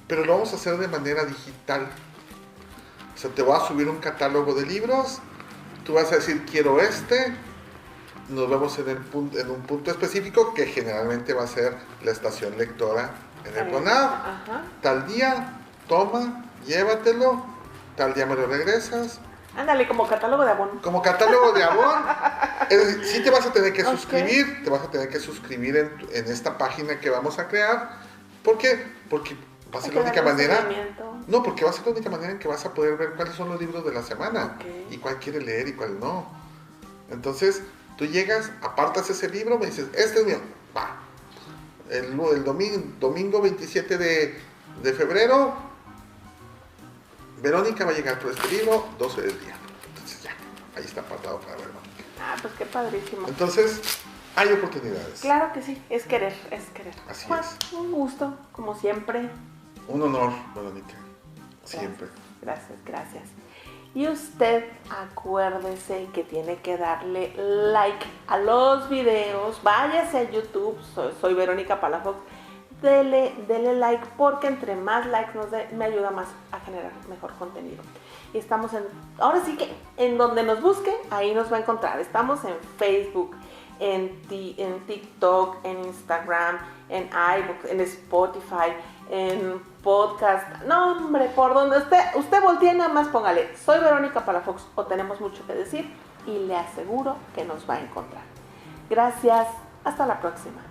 pero lo vamos a hacer de manera digital. O sea, te voy a subir un catálogo de libros, tú vas a decir, quiero este, nos vemos en un punto específico, que generalmente va a ser la estación lectora en el PRONAV. Tal día, toma, llévatelo, tal día me lo regresas. Ándale, como catálogo de Avon. Como catálogo de Avon. Es decir, sí te vas a tener que suscribir, te vas a tener que suscribir en esta página que vamos a crear. ¿Por qué? Porque va a ser la única manera. No, porque va a ser la única manera en que vas a poder ver cuáles son los libros de la semana y cuál quiere leer y cuál no. Entonces, tú llegas, apartas ese libro, me dices, este es mío, va. El domingo 27 de febrero, Verónica va a llegar por este libro, 12 del día. Entonces ya, ahí está apartado para verlo. Ah, pues qué padrísimo. Entonces, hay oportunidades. Claro que sí, es querer, es querer. Así Juan, es. Un gusto, como siempre. Un honor, Verónica. Siempre. Gracias, gracias. Y usted acuérdese que tiene que darle like a los videos. Váyase a YouTube, soy Verónica Palafox. Dele like, porque entre más likes nos dé, me ayuda más a generar mejor contenido. Y estamos ahora sí que en donde nos busque, ahí nos va a encontrar. Estamos en Facebook, en TikTok, en Instagram, en iBooks, en Spotify, en podcast. No, hombre, por donde usted voltee, nada más póngale, soy Verónica Palafox o tenemos mucho que decir, y le aseguro que nos va a encontrar. Gracias, hasta la próxima.